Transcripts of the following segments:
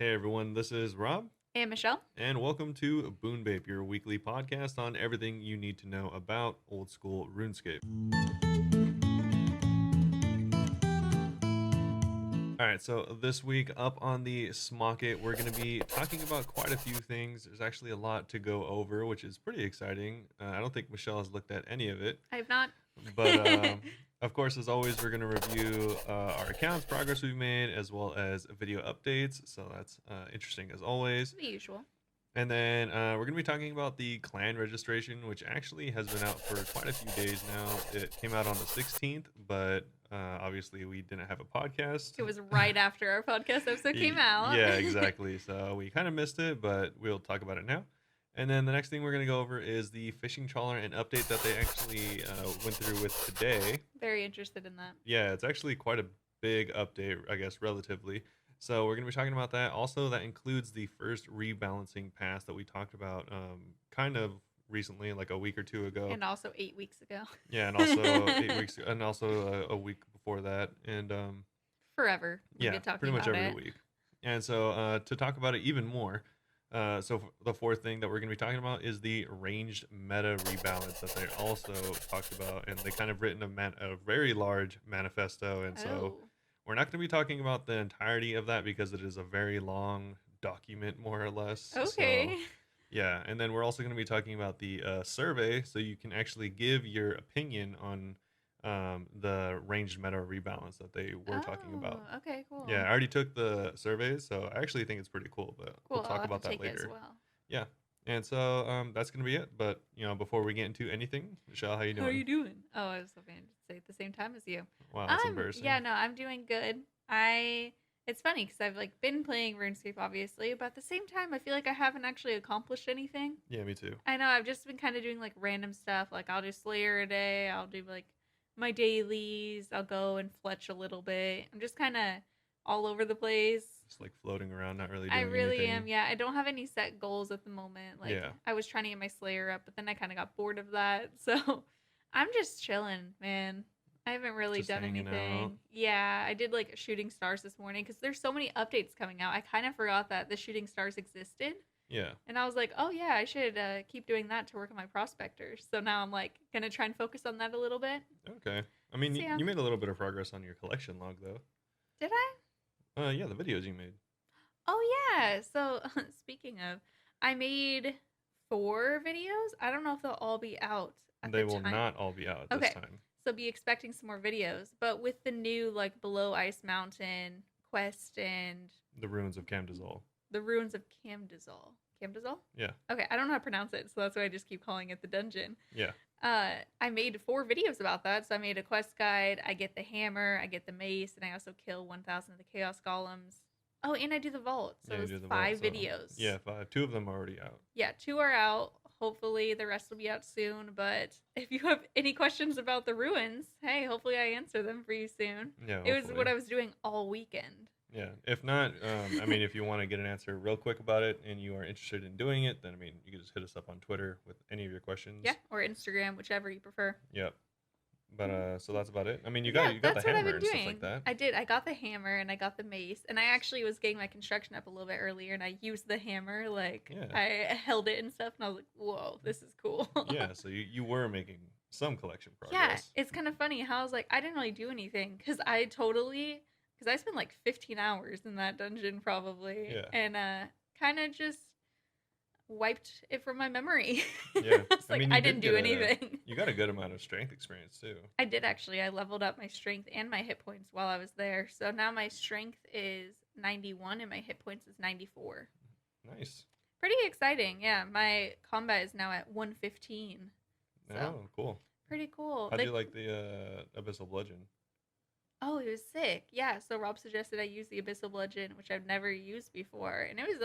Hey everyone, this is Rob, And Michelle. and welcome to Bunebape, your weekly podcast on everything you need to know about old school RuneScape. Alright, so this week up on the Smocket, we're going to be talking about quite a few things. There's actually a lot to go over, which is pretty exciting. I don't think Michelle has looked at any of it, I have not. but of course, as always, we're going to review our accounts, progress we've made, as well as video updates. So that's interesting as always. The usual. And then we're going to be talking about the clan registration, which actually has been out for quite a few days now. It came out on the 16th, but obviously we didn't have a podcast. It was right after our podcast episode came out. Yeah, exactly. So we kind of missed it, but we'll talk about it now. And then the next thing we're going to go over is the fishing trawler and update that they actually went through with today. Very interested in that. Yeah, it's actually quite a big update, I guess, relatively. So we're going to be talking about that. Also, that includes the first rebalancing pass that we talked about kind of recently, like a week or two ago. And also 8 weeks ago. Yeah, and also 8 weeks, and also a week before that. And Forever. yeah, pretty much every week. And so to talk about it even more, the fourth thing that we're going to be talking about is the ranged meta rebalance that they also talked about. And they kind of written a very large manifesto. And so we're not going to be talking about the entirety of that because it is a very long document, more or less. Okay. So, yeah, and then we're also going to be talking about the survey, so you can actually give your opinion on the ranged meta rebalance that they were talking about. Okay, cool. Yeah, I already took the surveys, so I actually think it's pretty cool, but we'll talk about that later. As well. Yeah. And so that's going to be it. But, before we get into anything, Michelle, how you doing? How are you doing? Oh, I was hoping to say at the same time as you. Wow, that's embarrassing. Yeah, no, I'm doing good. It's funny because I've been playing RuneScape, obviously, but at the same time, I feel like I haven't actually accomplished anything. Yeah, me too. I know, I've just been kind of doing random stuff. I'll do Slayer a day, I'll do my dailies, I'll go and fletch a little bit. I'm just kind of all over the place. Just floating around, not really doing I really anything. am, yeah. I don't have any set goals at the moment. Yeah. I was trying to get my Slayer up, but then I kind of got bored of that. So I'm just chilling, man. I haven't really Just done hanging anything. out. Yeah, I did shooting stars this morning because there's so many updates coming out. I kind of forgot that the shooting stars existed. Yeah. And I was like, oh yeah, I should keep doing that to work on my prospectors. So now I'm gonna try and focus on that a little bit. Okay. I mean, So, yeah. you made a little bit of progress on your collection log, though. Did I? Yeah, the videos you made. Oh yeah. So speaking of, I made 4 videos. I don't know if they'll all be out at They the will time. not all be out this time. So be expecting some more videos. But with the new Below Ice Mountain quest and The Ruins of Camdazol. the ruins of Camdazol. Camdazol? Yeah. Okay, I don't know how to pronounce it, so that's why I just keep calling it the dungeon. Yeah. I made 4 videos about that. So I made a quest guide, I get the hammer, I get the mace, and I also kill 1,000 of the chaos golems. Oh, and I do the vault. So Yeah, it was you do the 5 vault, so- videos. Yeah, 5. 2 of them are already out. Yeah, 2 are out. Hopefully the rest will be out soon. But if you have any questions about the ruins, hey, hopefully I answer them for you soon. Yeah. It was what I was doing all weekend. Yeah. If not, I mean, if you want to get an answer real quick about it and you are interested in doing it, then you can just hit us up on Twitter with any of your questions. Yeah, or Instagram, whichever you prefer. Yep. But so that's about it. I mean, you got the hammer and stuff like that. I did. I got the hammer and I got the mace, and I actually was getting my construction up a little bit earlier, and I used the hammer. I held it and stuff, and I was like, "Whoa, this is cool." Yeah. So you were making some collection progress. Yeah, it's kind of funny how I was I didn't really do anything because I spent 15 hours in that dungeon probably, Yeah. and kind of just wiped it from my memory. Yeah. I didn't do anything. You got a good amount of strength experience too. I did actually. I leveled up my strength and my hit points while I was there. So now my strength is 91 and my hit points is 94. Nice. Pretty exciting. Yeah, my combat is now at 115. So, Oh, cool. pretty cool. How'd you like the Abyssal Bludgeon? Oh, it was sick. Yeah, so Rob suggested I use the Abyssal Bludgeon, which I've never used before. And it was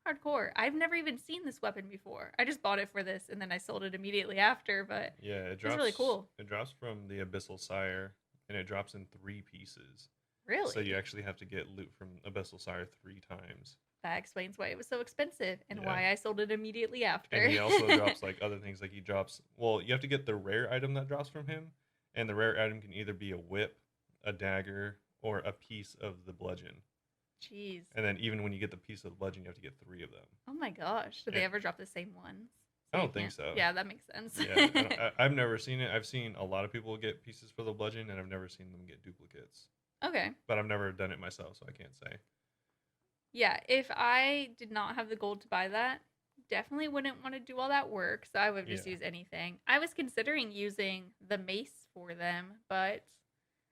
hardcore. I've never even seen this weapon before. I just bought it for this and then I sold it immediately after, but Yeah, it it's drops. really cool. It drops from the Abyssal Sire, and it drops in 3 pieces. Really? So you actually have to get loot from Abyssal Sire 3 times. That explains why it was so expensive and Yeah. why I sold it immediately after. And he also drops other things. He drops. Well, you have to get the rare item that drops from him, and the rare item can either be a whip, a dagger, or a piece of the bludgeon. Jeez. And then even when you get the piece of the bludgeon, you have to get 3 of them. Oh my gosh. Did they ever drop the same ones? I don't think so. Yeah, that makes sense. Yeah, I've never seen it. I've seen a lot of people get pieces for the bludgeon, and I've never seen them get duplicates. Okay. But I've never done it myself, so I can't say. Yeah, if I did not have the gold to buy that, definitely wouldn't want to do all that work, so I would just use anything. I was considering using the mace for them, but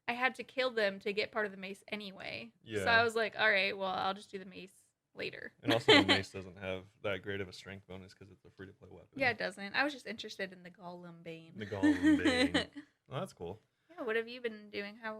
I had to kill them to get part of the mace anyway. Yeah. So I was like, all right, well, I'll just do the mace later. And also the mace doesn't have that great of a strength bonus because it's a free-to-play weapon. Yeah, it doesn't. I was just interested in the Golem Bane. The Golem Bane. Well, that's cool. Yeah, what have you been doing? How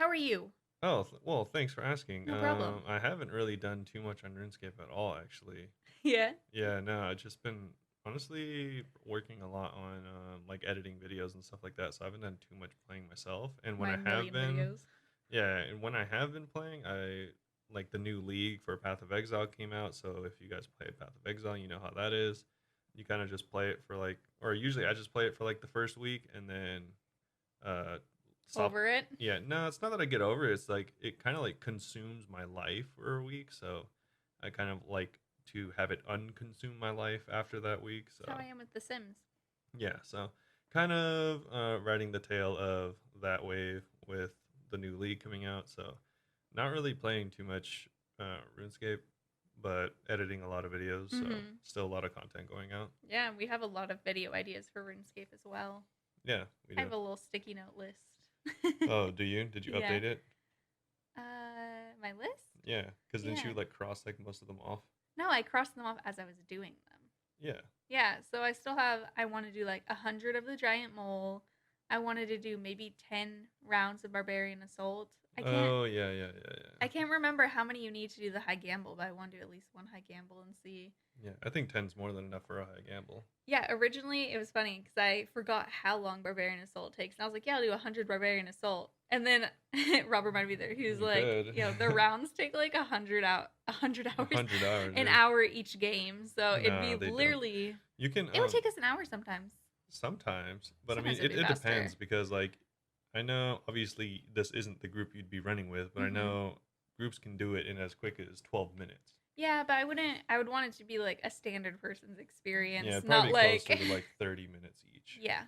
are you? Oh, well, thanks for asking. No problem. I haven't really done too much on RuneScape at all, actually. Yeah? Yeah, no, I've just been honestly working a lot on like editing videos and stuff like that, so I haven't done too much playing myself. And when I have been, videos. yeah, and when I have been playing, I like the new league for Path of Exile came out, so if you guys play Path of Exile, you know how that is. You kind of just play it for like, or usually I just play it for like the first week and then stop. Over it? Yeah, no, it's not that I get over it. It's like it kind of like consumes my life for a week, so I kind of like to have it unconsume my life after that week. So That's how I am with The Sims. yeah, so kind of riding the tail of that wave with the new league coming out. So not really playing too much RuneScape, but editing a lot of videos. So still a lot of content going out. Yeah, we have a lot of video ideas for RuneScape as well. Yeah, we do. I have a little sticky note list. Oh, do you? Did you update it? My list? Yeah, because didn't Yeah. you like cross like most of them off? No, I crossed them off as I was doing them. Yeah. Yeah, so I still have, I want to do like 100 of the Giant Mole. I wanted to do maybe 10 rounds of Barbarian Assault. Oh, yeah. I can't remember how many you need to do the high gamble, but I want to do at least one high gamble and see. Yeah, I think 10's more than enough for a high gamble. Yeah, originally it was funny because I forgot how long Barbarian Assault takes. And I was like, yeah, I'll do 100 Barbarian Assault. And then Robert reminded me there. He was the rounds take like 100 hours. 100 hours. An hour each game. So it'd be literally... Don't. You can. It would take us an hour sometimes. Sometimes. But Sometimes I mean, it faster. depends because like, I know obviously this isn't the group you'd be running with, but I know groups can do it in as quick as 12 minutes. Yeah, but I would want it to be like a standard person's experience, Yeah, not probably like closer to like 30 minutes each. Yeah.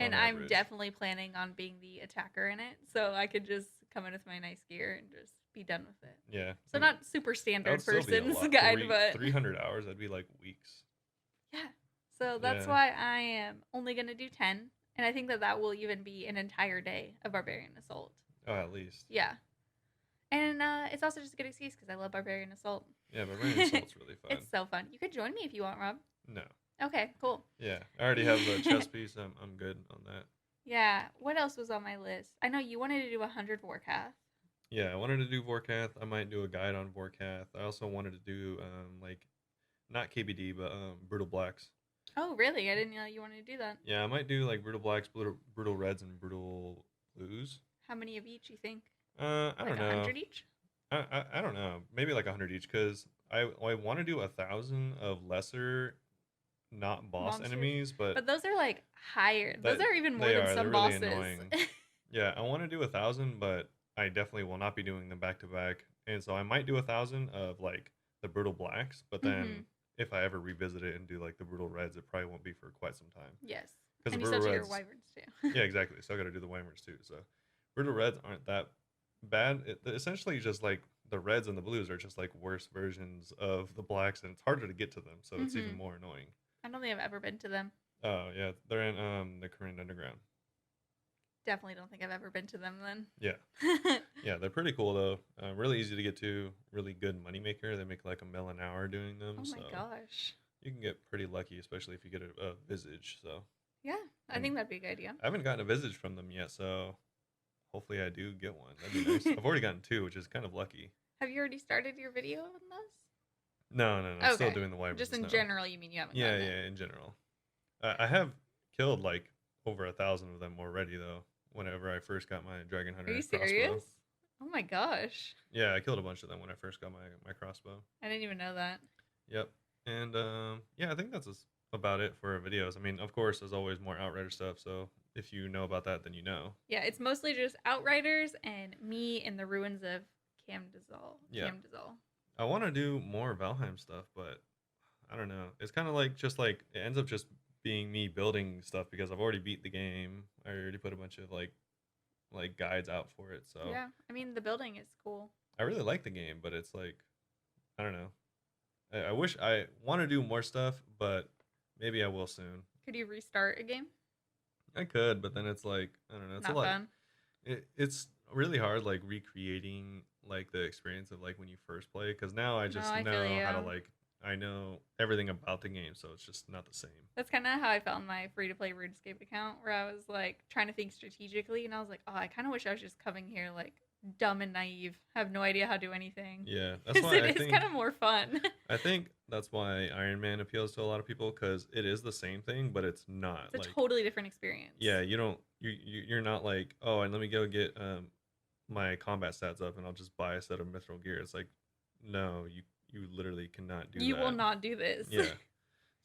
And on I'm average. definitely planning on being the attacker in it, so I could just come in with my nice gear and just be done with it. Yeah. So not super That standard would still be a person's lot. guide, but 300 hours, that'd be like weeks. yeah. So that's Yeah. why I am only going to do 10, and I think that will even be an entire day of Barbarian Assault. Oh, at least. Yeah. And it's also just a good excuse because I love Barbarian Assault. Yeah, Barbarian Assault's really fun. It's so fun. You could join me if you want, Rob. No. Okay, cool. Yeah, I already have the chess piece. I'm good on that. Yeah. What else was on my list? I know you wanted to do 100 Warcath. Yeah, I wanted to do Vorkath. I might do a guide on Vorkath. I also wanted to do like not KBD but Brutal Blacks. Oh, really? I didn't know you wanted to do that. Yeah, I might do like Brutal Blacks, Brutal Reds, and Brutal Blues. How many of each you think? I Like don't know. 100 each? I don't know. Maybe like 100 each because I want to do 1,000 of lesser, not boss Monsters? enemies, but But those are like higher. Those are even more they than are. some They're really bosses. annoying. Yeah, I want to do 1,000, but I definitely will not be doing them back to back. And so I might do 1,000 of like the Brutal Blacks, but then if I ever revisit it and do like the Brutal Reds, it probably won't be for quite some time. Yes. Because And the you Brutal still do Reds, your wyverns too. yeah, exactly. So I got to do the Weimers too. So Brutal Reds aren't that bad. Essentially, just like the Reds and the Blues are just like worse versions of the Blacks, and it's harder to get to them, so it's even more annoying. I don't think I've ever been to them. Oh yeah, they're in the Korean Underground. Definitely don't think I've ever been to them then. Yeah. Yeah, they're pretty cool though. Really easy to get to. Really good moneymaker. They make like $1 million an hour doing them. Oh my so gosh. you can get pretty lucky, especially if you get a visage. So Yeah, I think that'd be a good idea. I haven't gotten a visage from them yet, so hopefully I do get one. That'd be nice. I've already gotten 2, which is kind of lucky. Have you already started your video on this? No. I'm still doing the wyverns. Just in now. general, you mean you haven't Yeah, gotten it? in general. I have killed like over 1,000 of them already though. Whenever I first got my Dragon Hunter Are you crossbow. serious? Oh my gosh. Yeah, I killed a bunch of them when I first got my crossbow. I didn't even know that. Yep. And yeah, I think that's about it for videos. I mean, of course, there's always more Outrider stuff. So if you know about that, then you know. Yeah, it's mostly just Outriders and me in the ruins of Yeah. Camdazol. I want to do more Valheim stuff, but I don't know. It's kind of like just like it ends up just being me building stuff because I've already beat the game. I already put a bunch of like guides out for it. So Yeah, I mean the building is cool. I really like the game, but it's like I don't know. I wish I want to do more stuff, but maybe I will soon. Could you restart a game? I could, but then it's like I don't know. It's a Not lot. fun. It's really hard like recreating like the experience of like when you first play because now I No, just I feel know how to you. like I know everything about the game, so it's just not the same. That's kind of how I felt in my free to play RuneScape account, where I was like trying to think strategically, and I was like, oh, I kind of wish I was just coming here like dumb and naive, have no idea how to do anything. Yeah, that's Because why it is kind of more fun. I think that's why Iron Man appeals to a lot of people because it is the same thing, but it's not It's a like totally different experience. yeah, you don't you're not like oh, and let me go get my combat stats up and I'll just buy a set of mithril gear. It's like no, you literally cannot do You that. will not do this. Yeah.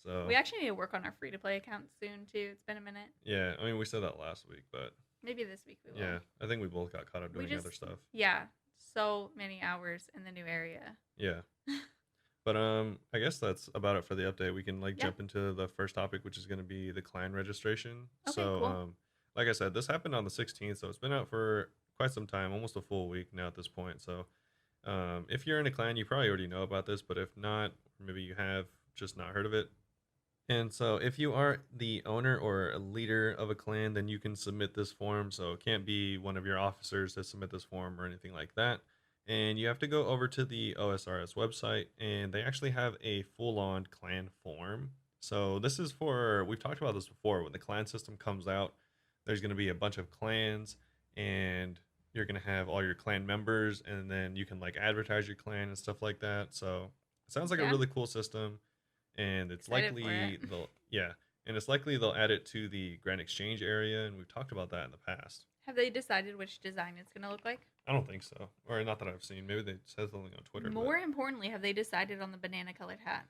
So We actually need to work on our free to play account soon too. It's been a minute. yeah, I mean we said that last week, but Maybe this week we will. yeah, I think we both got caught up We doing just other stuff. Yeah, so many hours in the new area. Yeah. But I guess that's about it for the update. We can like Yeah. jump into the first topic, which is going to be the clan registration. Okay, So cool. like I said, this happened on the 16th, so it's been out for quite some time, almost a full week now at this point. So if you're in a clan, you probably already know about this, but if not, maybe you have just not heard of it. And so if you are the owner or a leader of a clan, then you can submit this form. So it can't be one of your officers to submit this form or anything like that. And you have to go over to the OSRS website and they actually have a full-on clan form. So this is for, we've talked about this before, when the clan system comes out, there's going to be a bunch of clans and you're going to have all your clan members and then you can like advertise your clan and stuff like that. So it sounds like a Yeah. really cool system and it's Excited for likely it. they'll add it to the Grand Exchange area and we've talked about that in the past. Have they decided which design it's going to look like? I don't think so, or not that I've seen. Maybe they said something on Twitter. More importantly, have they decided on the banana colored hat?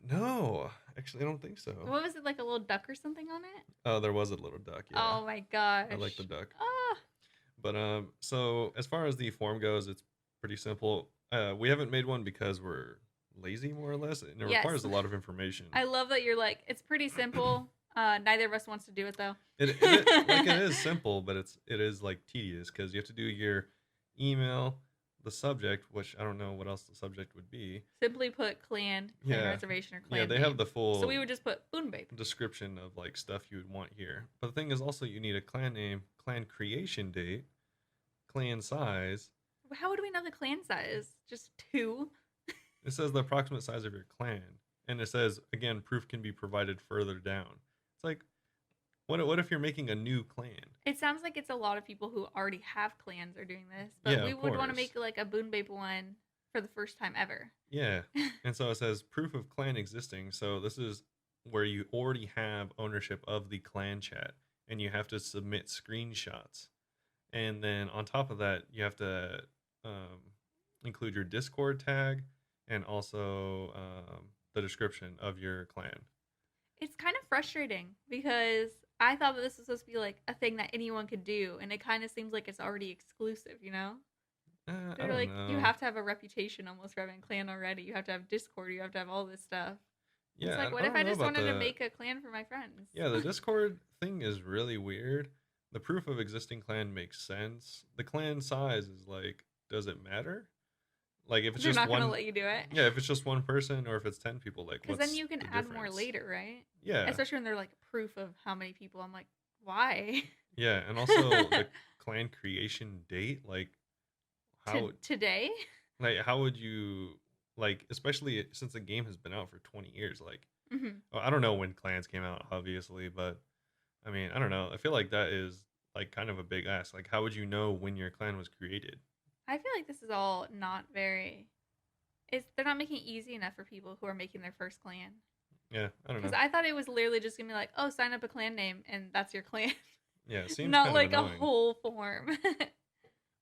No, actually, I don't think so. What was it, like a little duck or something on it? Oh, there was a little duck. Yeah, Oh my gosh. I like the duck. Ah, But so as far as the form goes, it's pretty simple. We haven't made one because we're lazy, more or less, and it Yes. requires a lot of information. I love that you're like, it's pretty simple. Neither of us wants to do it though. Like it is simple, but it is like tedious because you have to do your email, the subject, which I don't know what else the subject would be. Simply put, clan Yeah. reservation, or clan Yeah, they name. have the full So we would just put Bunebape. description of like stuff you would want here. But the thing is also you need a clan name, clan creation date, clan size. How would we know the clan size? Just 2? It says the approximate size of your clan. And it says again, proof can be provided further down. It's like what if you're making a new clan? It sounds like it's a lot of people who already have clans are doing this, but Yeah, we of would want to course. make like a Bunebape one for the first time ever. Yeah. And so it says proof of clan existing. So this is where you already have ownership of the clan chat and you have to submit screenshots. And then on top of that, you have to include your Discord tag and also the description of your clan. It's kind of frustrating because I thought that this was supposed to be like a thing that anyone could do, and it kind of seems like it's already exclusive, you know? I They're don't like, know. you have to have a reputation almost for having a clan already. You have to have Discord. You have to have all this stuff. Yeah, It's like, what I if don't I know just about wanted to the- make a clan for my friends? Yeah, the Discord thing is really weird. The proof of existing clan makes sense. The clan size is like, does it matter? Like if it's They're just not one, going to let you do it. yeah, if it's just one person or if it's 10 people, like Because what's then you can the add more difference? later, right? Yeah, Especially when they're like proof of how many people. I'm like, why? yeah, and also the clan creation date, like how Today? how would you like, especially since the game has been out for 20 years, like Hmm. well, I don't know when clans came out, obviously, but I mean, I don't know. I feel like that is like kind of a big ask. Like, how would you know when your clan was created? I feel like this is all not very. They're not making it easy enough for people who are making their first clan. Yeah, I don't know. Because I thought it was literally just gonna be like, oh, sign up a clan name and that's your clan. Yeah, it seems Not kind like of a annoying. whole form.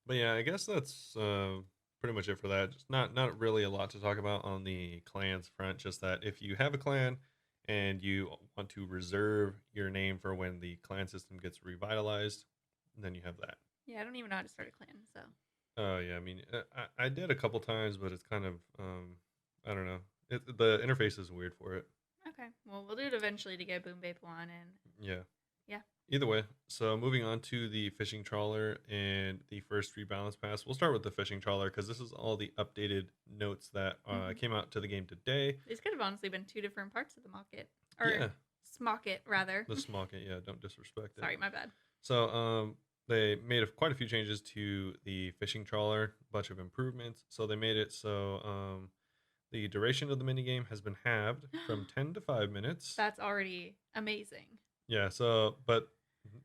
But yeah, I guess that's pretty much it for that. Just not really a lot to talk about on the clans front. Just that if you have a clan and you want to reserve your name for when the clan system gets revitalized, then you have that. Yeah, I don't even know how to start a clan, so Oh yeah, I mean, I did a couple times, but it's kind of I don't know. The interface is weird for it. Okay, well, we'll do it eventually to get Boonbape one, and Yeah. yeah. Either way, so moving on to the fishing trawler and the first rebalance pass. We'll start with the fishing trawler because this is all the updated notes that Mhm. came out to the game today. These could have honestly been two different parts of the market, or Yeah, Smocket rather. the smocket. Yeah, don't disrespect it. Sorry, my bad. So they made quite a few changes to the fishing trawler, bunch of improvements. So they made it so the duration of the minigame has been halved from 10 to 5 minutes. That's already amazing. Yeah, so but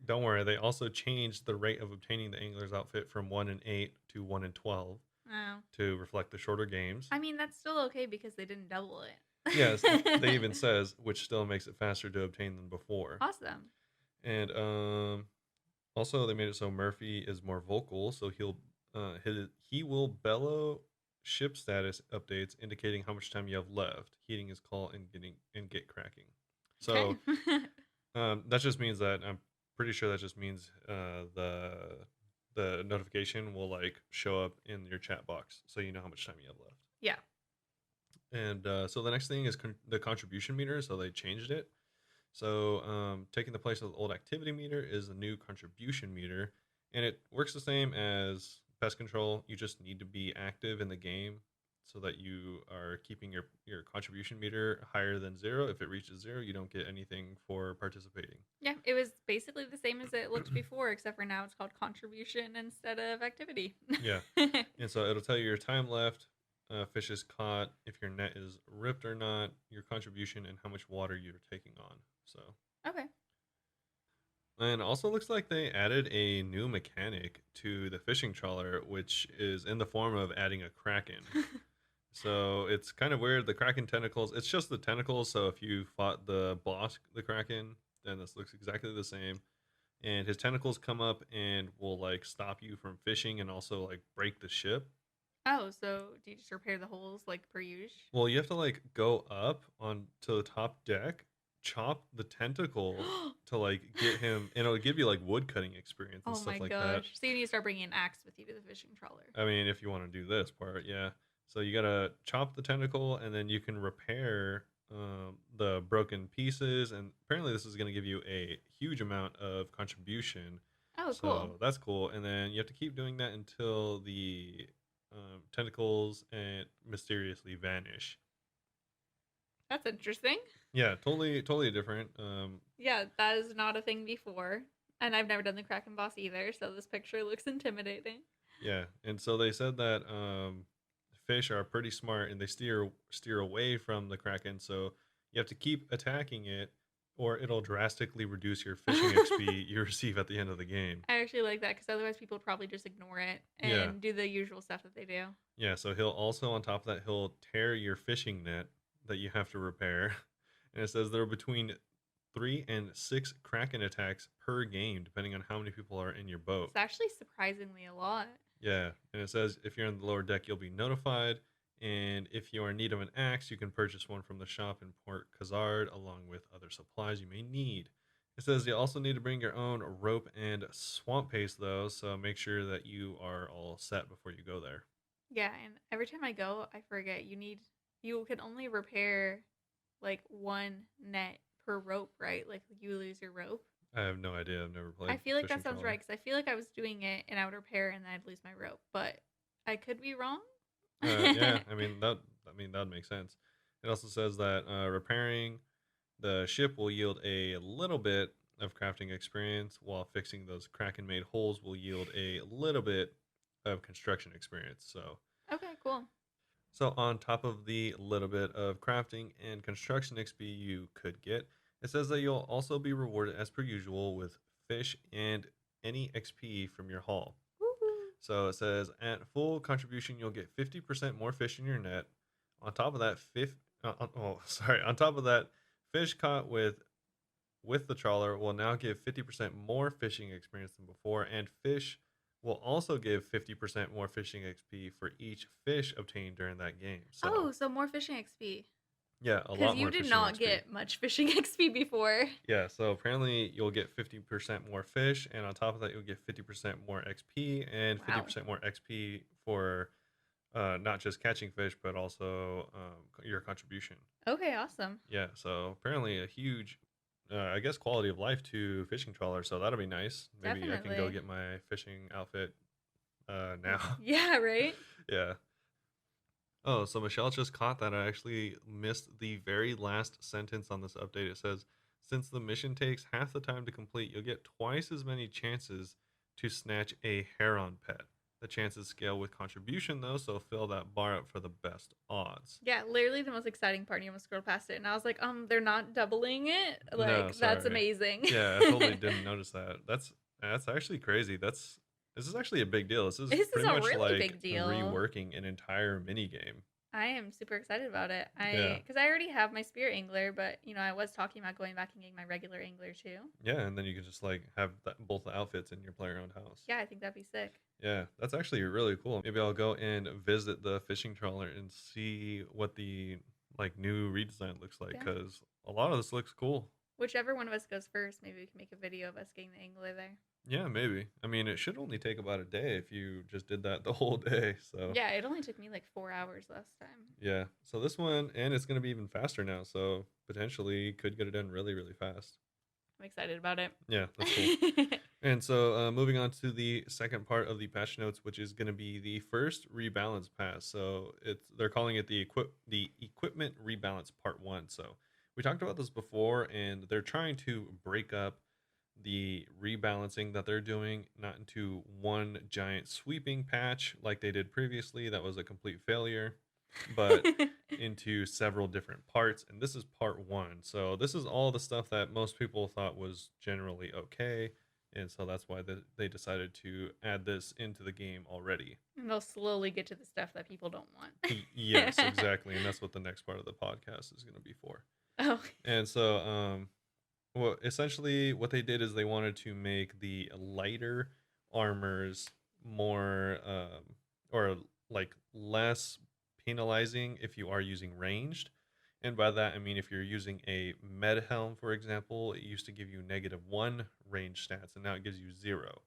don't worry, they also changed the rate of obtaining the angler's outfit from 1 in 8 to 1 in 12 Oh, to reflect the shorter games. I mean that's still okay because they didn't double Yes, they it. even says which still makes it faster to obtain than before. Awesome. And also they made it so Murphy is more vocal, so he will bellow ship status updates indicating how much time you have left, heeding his call and get cracking. Okay. So that just means that I'm pretty sure that just means the notification will like show up in your chat box, so you know how much time you have left. Yeah. And so the next thing is the contribution meter. So they changed it. So taking the place of the old activity meter is the new contribution meter, and it works the same as pest control. You just need to be active in the game so that you are keeping your contribution meter higher than 0. If it reaches 0, you don't get anything for participating. Yeah, it was basically the same as it looked before, except for now it's called contribution instead of activity. Yeah. And so it'll tell you your time left, fish is caught, if your net is ripped or not, your contribution, and how much water you're taking on. So, Okay. and also looks like they added a new mechanic to the fishing trawler, which is in the form of adding a kraken. So it's kind of weird. The kraken tentacles, it's just the tentacles. So if you fought the boss, the kraken, then this looks exactly the same. And his tentacles come up and will like stop you from fishing and also like break the ship. Oh, so do you just repair the holes like per usual? Well, you have to like go up on to the top deck, chop the tentacle to like get him, and it'll give you like wood cutting experience and Oh my stuff like that. gosh. So you need to start bringing an axe with you to the fishing trawler. I mean, if you want to do this part, yeah. So you gotta chop the tentacle, and then you can repair the broken pieces. And apparently, this is gonna give you a huge amount of contribution. Oh, cool. So that's cool. And then you have to keep doing that until the tentacles and mysteriously vanish. That's interesting. Yeah, totally different. Yeah, that is not a thing before. And I've never done the Kraken Boss either, so this picture looks intimidating. Yeah, and so they said that fish are pretty smart and they steer away from the kraken. So you have to keep attacking it, or it'll drastically reduce your fishing XP you receive at the end of the game. I actually like that because otherwise people would probably just ignore it Yeah, and do the usual stuff that they do. yeah. So he'll also on top of that he'll tear your fishing net that you have to repair, and it says there are between 3 and 6 kraken attacks per game, depending on how many people are in your boat. It's actually surprisingly a lot. Yeah, and it says if you're in the lower deck, you'll be notified. And if you are in need of an axe, you can purchase one from the shop in Port Khazard, along with other supplies you may need. It says you also need to bring your own rope and swamp paste, though, so make sure that you are all set before you go there. Yeah, and every time I go, I forget you can only repair like one net per rope, right? Like you lose your rope. I have no idea. I've never played. I feel like Fishing that sounds Trawler. right because I feel like I was doing it and I would repair and then I'd lose my rope, but I could be wrong. Yeah, I mean that makes sense. It also says that repairing the ship will yield a little bit of crafting experience, while fixing those kraken made holes will yield a little bit of construction experience. Okay, cool. So on top of the little bit of crafting and construction XP you could get, it says that you'll also be rewarded as per usual with fish and any XP from your haul. Woo-hoo. So it says at full contribution you'll get 50% more fish in your net. On top of that, on top of that, fish caught with the trawler will now give 50% more fishing experience than before, and fish will also give 50% more fishing XP for each fish obtained during that game. So Oh, so more fishing XP. Yeah, a Because lot you more did fishing not XP. get much fishing XP before. Yeah, so apparently you'll get 50% more fish, and on top of that, you'll get 50% more XP and Wow. 50% more XP for not just catching fish, but also your contribution. Okay, awesome. Yeah, so apparently a huge, I guess, quality of life to fishing trawler. So that'll be nice. Maybe I can go Definitely. get my fishing outfit now. Yeah, right? Yeah. Oh, so Michelle just caught that. I actually missed the very last sentence on this update. It says, since the mission takes half the time to complete, you'll get twice as many chances to snatch a heron pet. The chances scale with contribution, though, so fill that bar up for the best odds. Yeah, literally the most exciting part. You almost scrolled past it, and I was like, they're not doubling it? No, Like, that's sorry. amazing. Yeah, I totally didn't notice that. That's actually crazy. This is actually a big deal. This is This is pretty a much really like big deal. reworking an entire mini game. I am super excited about it. Yeah. Because I already have my spirit angler, but I was talking about going back and getting my regular angler too. Yeah, and then you can just like have both the outfits in your player-owned house. Yeah, I think that'd be sick. Yeah, that's actually really cool. Maybe I'll go and visit the fishing trawler and see what the like new redesign looks like, Yeah. because a lot of this looks cool. Whichever one of us goes first, maybe we can make a video of us getting the angler there. Yeah, maybe. I mean, it should only take about a day if you just did that the whole day. So Yeah, it only took me like 4 hours last time. yeah. So this one, and it's gonna be even faster now. So potentially could get it done really, really fast. I'm excited about it. Yeah, that's cool. And so moving on to the second part of the patch notes, which is going to be the first rebalance pass. So they're calling it the equipment rebalance part 1. So we talked about this before, and they're trying to break up the rebalancing that they're doing, not into one giant sweeping patch like they did previously. That was a complete failure, but into several different parts. And this is part 1. So this is all the stuff that most people thought was generally okay. And so that's why they decided to add this into the game already. And they'll slowly get to the stuff that people don't want. Yes, exactly. And that's what the next part of the podcast is going to be for. Oh. And so, well, essentially what they did is they wanted to make the lighter armors more, or like less penalizing if you are using ranged. And by that, I mean, if you're using a med helm, for example, it used to give you -1 range stats, and now it gives you 0.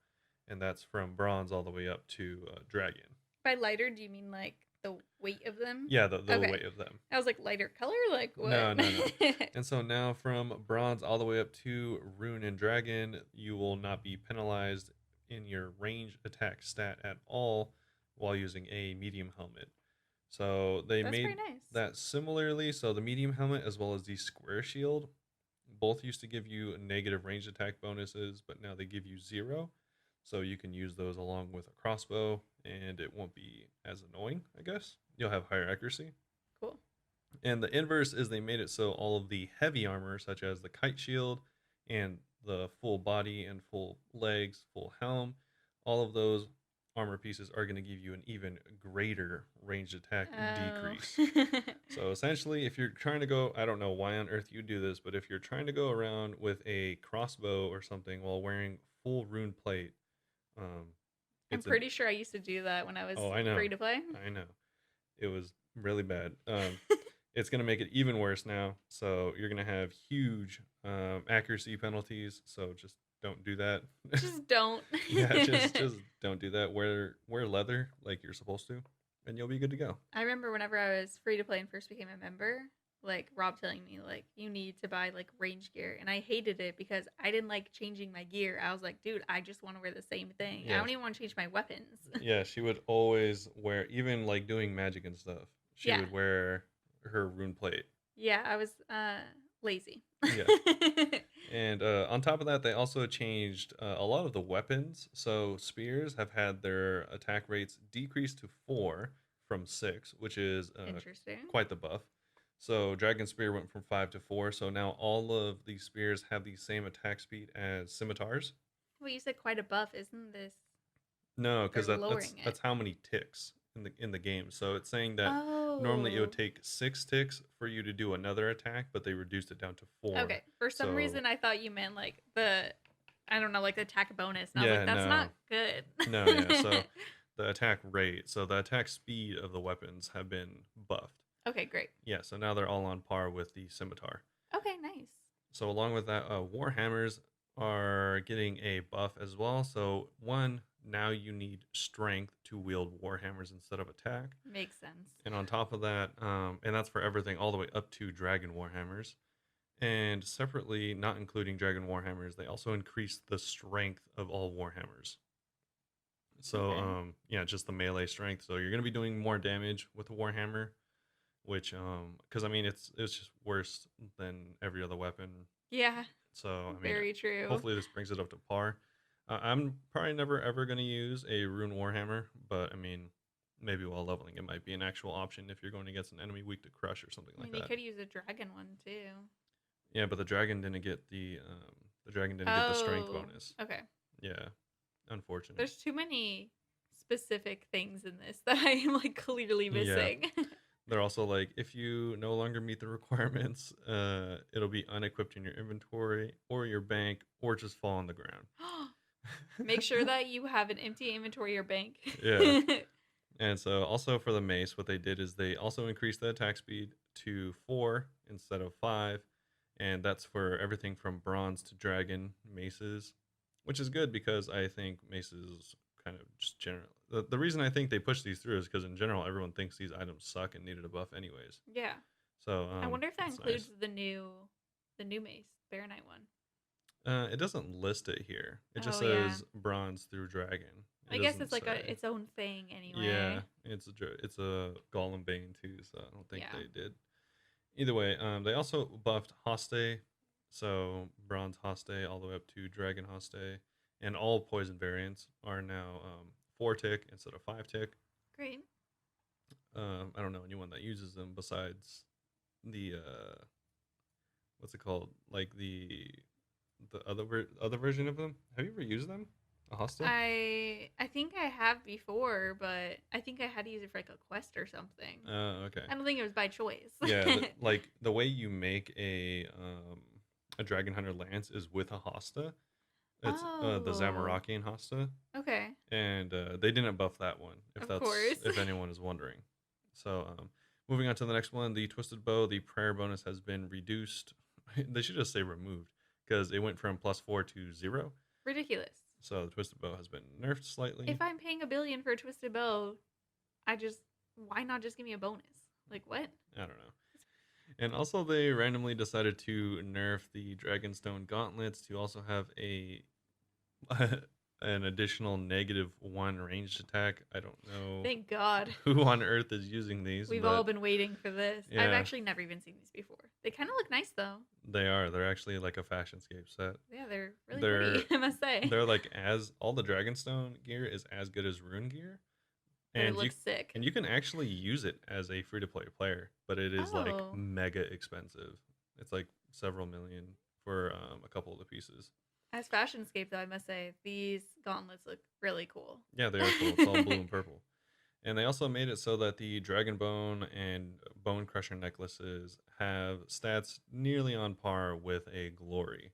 And that's from bronze all the way up to dragon. By lighter, do you mean like the weight of them? Yeah, the Okay. weight of them. I was like, lighter color? Like what? No. And so now from bronze all the way up to rune and dragon, you will not be penalized in your range attack stat at all while using a medium helmet. So they That's made very nice. that similarly. So the medium helmet as well as the square shield both used to give you negative range attack bonuses, but now they give you 0. So you can use those along with a crossbow, and it won't be as annoying, I guess. You'll have higher accuracy. Cool. And the inverse is they made it so all of the heavy armor, such as the kite shield and the full body and full legs, full helm, all of those armor pieces are going to give you an even greater ranged attack decrease. So essentially, if you're trying to go, I don't know why on earth you do this, but if you're trying to go around with a crossbow or something while wearing full rune plate, I'm pretty sure I used to do that when I was free to play. I know. It was really bad. It's going to make it even worse now. So you're going to have huge accuracy penalties. So just don't do that. Just don't. Yeah, just don't do that. Wear leather like you're supposed to, and you'll be good to go. I remember whenever I was free to play and first became a member, like Rob telling me like you need to buy like range gear, and I hated it because I didn't like changing my gear. I was like, dude, I just want to wear the same thing. Yeah. I don't even want to change my weapons. Yeah, she would always wear, even like doing magic and stuff. She would wear her rune plate. Yeah, I was lazy. Yeah. And on top of that, they also changed a lot of the weapons. So spears have had their attack rates decreased to 4 from 6, which is Interesting. Quite the buff. So Dragon Spear went from 5 to 4. So now all of these spears have the same attack speed as scimitars. Well, you said quite a buff, isn't this? No, because They're that's lowering that's it. how many ticks in the game. So it's saying that normally it would take 6 ticks for you to do another attack, but they reduced it down to 4. Okay. For some reason, I thought you meant like the attack bonus. And I was like, that's not good. No, yeah. So the attack rate, so the attack speed of the weapons have been buffed. Okay, great. Yeah, so now they're all on par with the scimitar. Okay, nice. So along with that, Warhammers are getting a buff as well. So one, now you need strength to wield Warhammers instead of attack. Makes sense. And on top of that, and that's for everything all the way up to Dragon Warhammers. And separately, not including Dragon Warhammers, they also increase the strength of all Warhammers. So Okay. yeah, just the melee strength. So you're gonna be doing more damage with the Warhammer, which because I mean it's just worse than every other weapon. Yeah, So I mean, very true. hopefully this brings it up to par. I'm probably never ever gonna use a Rune Warhammer, but I mean, maybe while leveling, it might be an actual option if you're going against an enemy weak to crush or something I like mean, you that. could use a dragon one too. Yeah, but the dragon didn't get the strength Oh, bonus. okay. Yeah, unfortunate. There's too many specific things in this that I am like clearly Yeah, missing. they're also like if you no longer meet the requirements, it'll be unequipped in your inventory or your bank or just fall on the ground. Make sure that you have an empty inventory or bank. Yeah. And so also for the mace, what they did is they also increased the attack speed to 4 instead of 5. And that's for everything from bronze to dragon maces, which is good because I think maces kind of just general. The reason I think they push these through is because in general everyone thinks these items suck and needed a buff anyways. Yeah. So I wonder if that it's includes nice. the new mace, Baronite one. It doesn't list it here. It just Oh yeah. says bronze through dragon. It I guess it's doesn't like say. its own thing Yeah, anyway. it's a Golem Bane too, so I don't think Yeah. they did. Either way, they also buffed Hoste, so Bronze Hoste all the way up to Dragon Hoste, and all poison variants are now 4 tick instead of 5 tick. Great. I don't know anyone that uses them besides the what's it called? Like the other version of them. Have you ever used them? A Hoste? I think I have before, but I think I had to use it for like a quest or something. Okay. I don't think it was by choice. Yeah, like the way you make a Dragon Hunter lance is with a Hosta. It's the Oh, Zamorakian Hosta, okay. and they didn't buff that one. Of course. If anyone is wondering. So moving on to the next one, the Twisted Bow, the prayer bonus has been reduced. They should just say removed because it went from +4 to 0. Ridiculous. So the Twisted Bow has been nerfed slightly. If I'm paying $1 billion for a twisted bow, why not just give me a bonus? Like what? I don't know. And also, they randomly decided to nerf the Dragonstone Gauntlets to also have a an additional -1 ranged attack. I don't know Thank God. who on earth is using these, We've all but been waiting for this. I've yeah, actually never even seen these before. They kind of look nice though. they are. They're actually like a fashionscape set. Yeah, they're really They're pretty, I must say. they're like as all the Dragonstone gear is as good as Rune gear, But it and looks sick. you can actually use it as a free to play player, but it is like Oh, mega expensive. It's like several million for a couple of the pieces. as fashionscape though, I must say these gauntlets look really cool. Yeah, they are cool. It's all blue and purple. And they also made it so that the Dragon Bone and Bone Crusher necklaces have stats nearly on par with a Glory.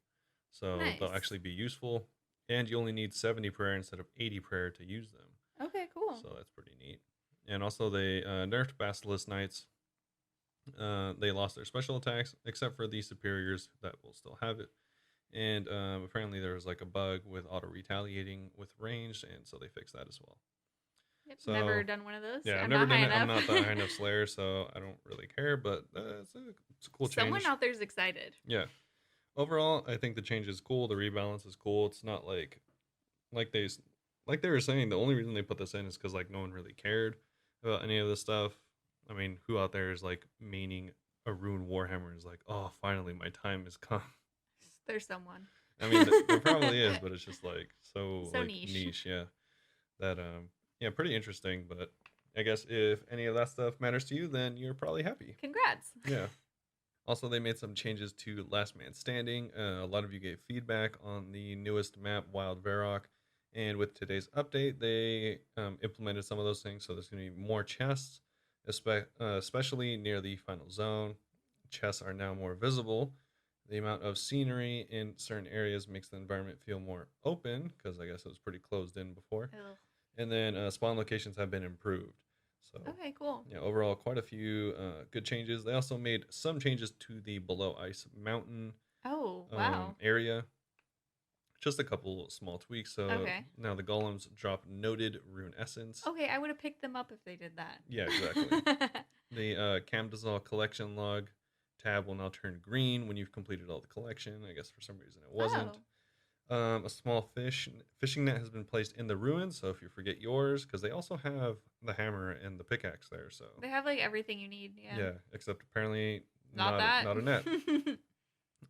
So they'll Nice. actually be useful. And you only need 70 prayer instead of 80 prayer to use them. Okay, cool. So that's pretty neat. And also, they nerfed Basilisk Knights. They lost their special attacks, except for the superiors that will still have it. And apparently, there was like a bug with auto retaliating with ranged, and so they fixed that as well. Yep, never So done one of those. yeah, I've I'm never not high done it. I'm enough. not that high enough Slayer, so I don't really care. But it's a cool Someone change. out there's excited. Yeah. Overall, I think the change is cool. The rebalance is cool. It's not like they like they were saying. The only reason they put this in is because like no one really cared about any of this stuff. I mean, who out there is like meaning a Rune Warhammer is like, oh, finally my time has come. There's someone. I mean, there probably is, but it's just like so So like niche. niche, yeah. That yeah, pretty interesting. But I guess if any of that stuff matters to you, then you're probably happy. Congrats. Yeah. Also, they made some changes to Last Man Standing. A lot of you gave feedback on the newest map, Wild Varrock. And with today's update, they implemented some of those things. So there's going to be more chests, especially near the final zone. Chests are now more visible. The amount of scenery in certain areas makes the environment feel more open because I guess it was pretty closed in before. Ugh. And then spawn locations have been improved. So Okay, cool. yeah, overall, quite a few good changes. They also made some changes to the below ice mountain Oh, wow. area. Just a couple small tweaks. So Okay. now the golems drop noted rune essence. Okay, I would have picked them up if they did Yeah, exactly. that. The Camdazal collection log tab will now turn green when you've completed all the collection. I guess for some reason it wasn't. Oh, A small fishing net has been placed in the ruins. So if you forget yours, because they also have the hammer and the pickaxe there. So they have like everything you need. Yeah. yeah, except apparently Not that. not a net.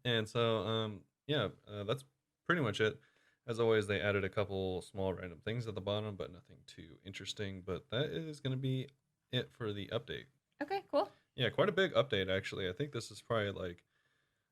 And so yeah, that's pretty much it. As always, they added a couple small random things at the bottom, but nothing too interesting. But that is going to be it for the update. Okay, cool. Yeah, quite a big update actually. I think this is probably like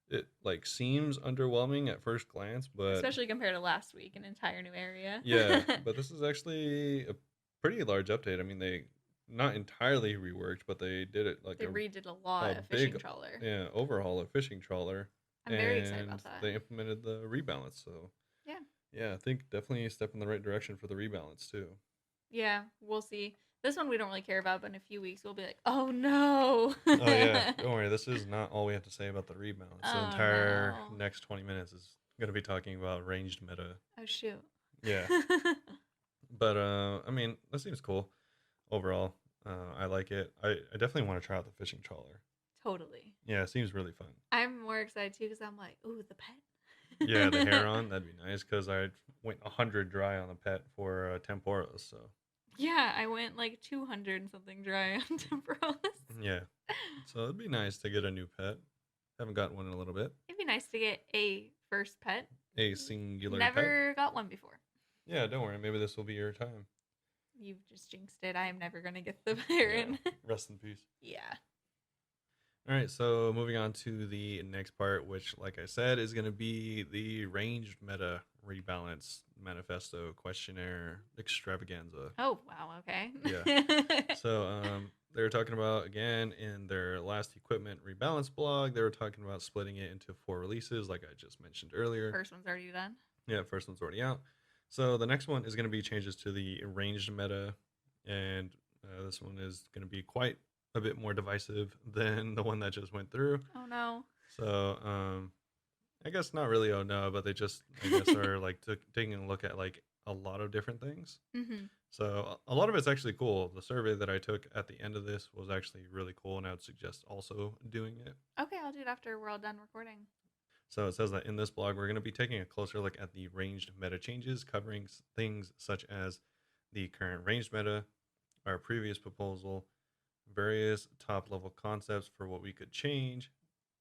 it like seems underwhelming at first glance, but Especially compared to last week, an entire new area. yeah, but this is actually a pretty large update. I mean, they not entirely reworked, but they did it like They redid a lot of fishing big trawler. yeah overhaul of fishing trawler. I'm very excited about that. They implemented the rebalance, so Yeah. yeah, I think definitely a step in the right direction for the rebalance too. Yeah, we'll see. This one we don't really care about, but in a few weeks we'll be like, oh no. Oh yeah, don't worry. This is not all we have to say about the rebalance. The Oh, entire no. next 20 minutes is going to be talking about ranged meta. Oh shoot. Yeah, but I mean, that seems cool overall. I like it. I definitely want to try out the fishing trawler. Totally. Yeah, it seems really fun. I'm more excited too because I'm like, ooh, the pet. Yeah, the Heron, that'd be nice because I went 100 dry on the pet for Temporos. So Yeah, I went like 200 and something dry on Temporalis. yeah, so it'd be nice to get a new pet. Haven't gotten one in a little bit. It'd be nice to get a first pet. A singular pet. Never got one before. Yeah, don't worry. Maybe this will be your time. You've just jinxed it. I am never gonna get the Baron. Yeah. Rest in peace. Yeah. All right, so moving on to the next part, which, like I said, is going to be the ranged meta rebalance manifesto questionnaire extravaganza. Oh wow. Okay. Yeah. So they were talking about, again, in their last equipment rebalance blog, they were talking about splitting it into 4 releases, like I just mentioned earlier. First one's already done. Yeah, first one's already out. So the next one is going to be changes to the ranged meta, and this one is going to be quite a bit more divisive than the one that just went through. Oh no. So I guess not really. Oh no, but they just I guess are like taking a look at like a lot of different things. Mm-hmm. So a lot of it's actually cool. The survey that I took at the end of this was actually really cool, and I would suggest also doing it. Okay, I'll do it after we're all done recording. So it says that in this blog, we're going to be taking a closer look at the ranged meta changes, covering things such as the current ranged meta, our previous proposal, various top level concepts for what we could change,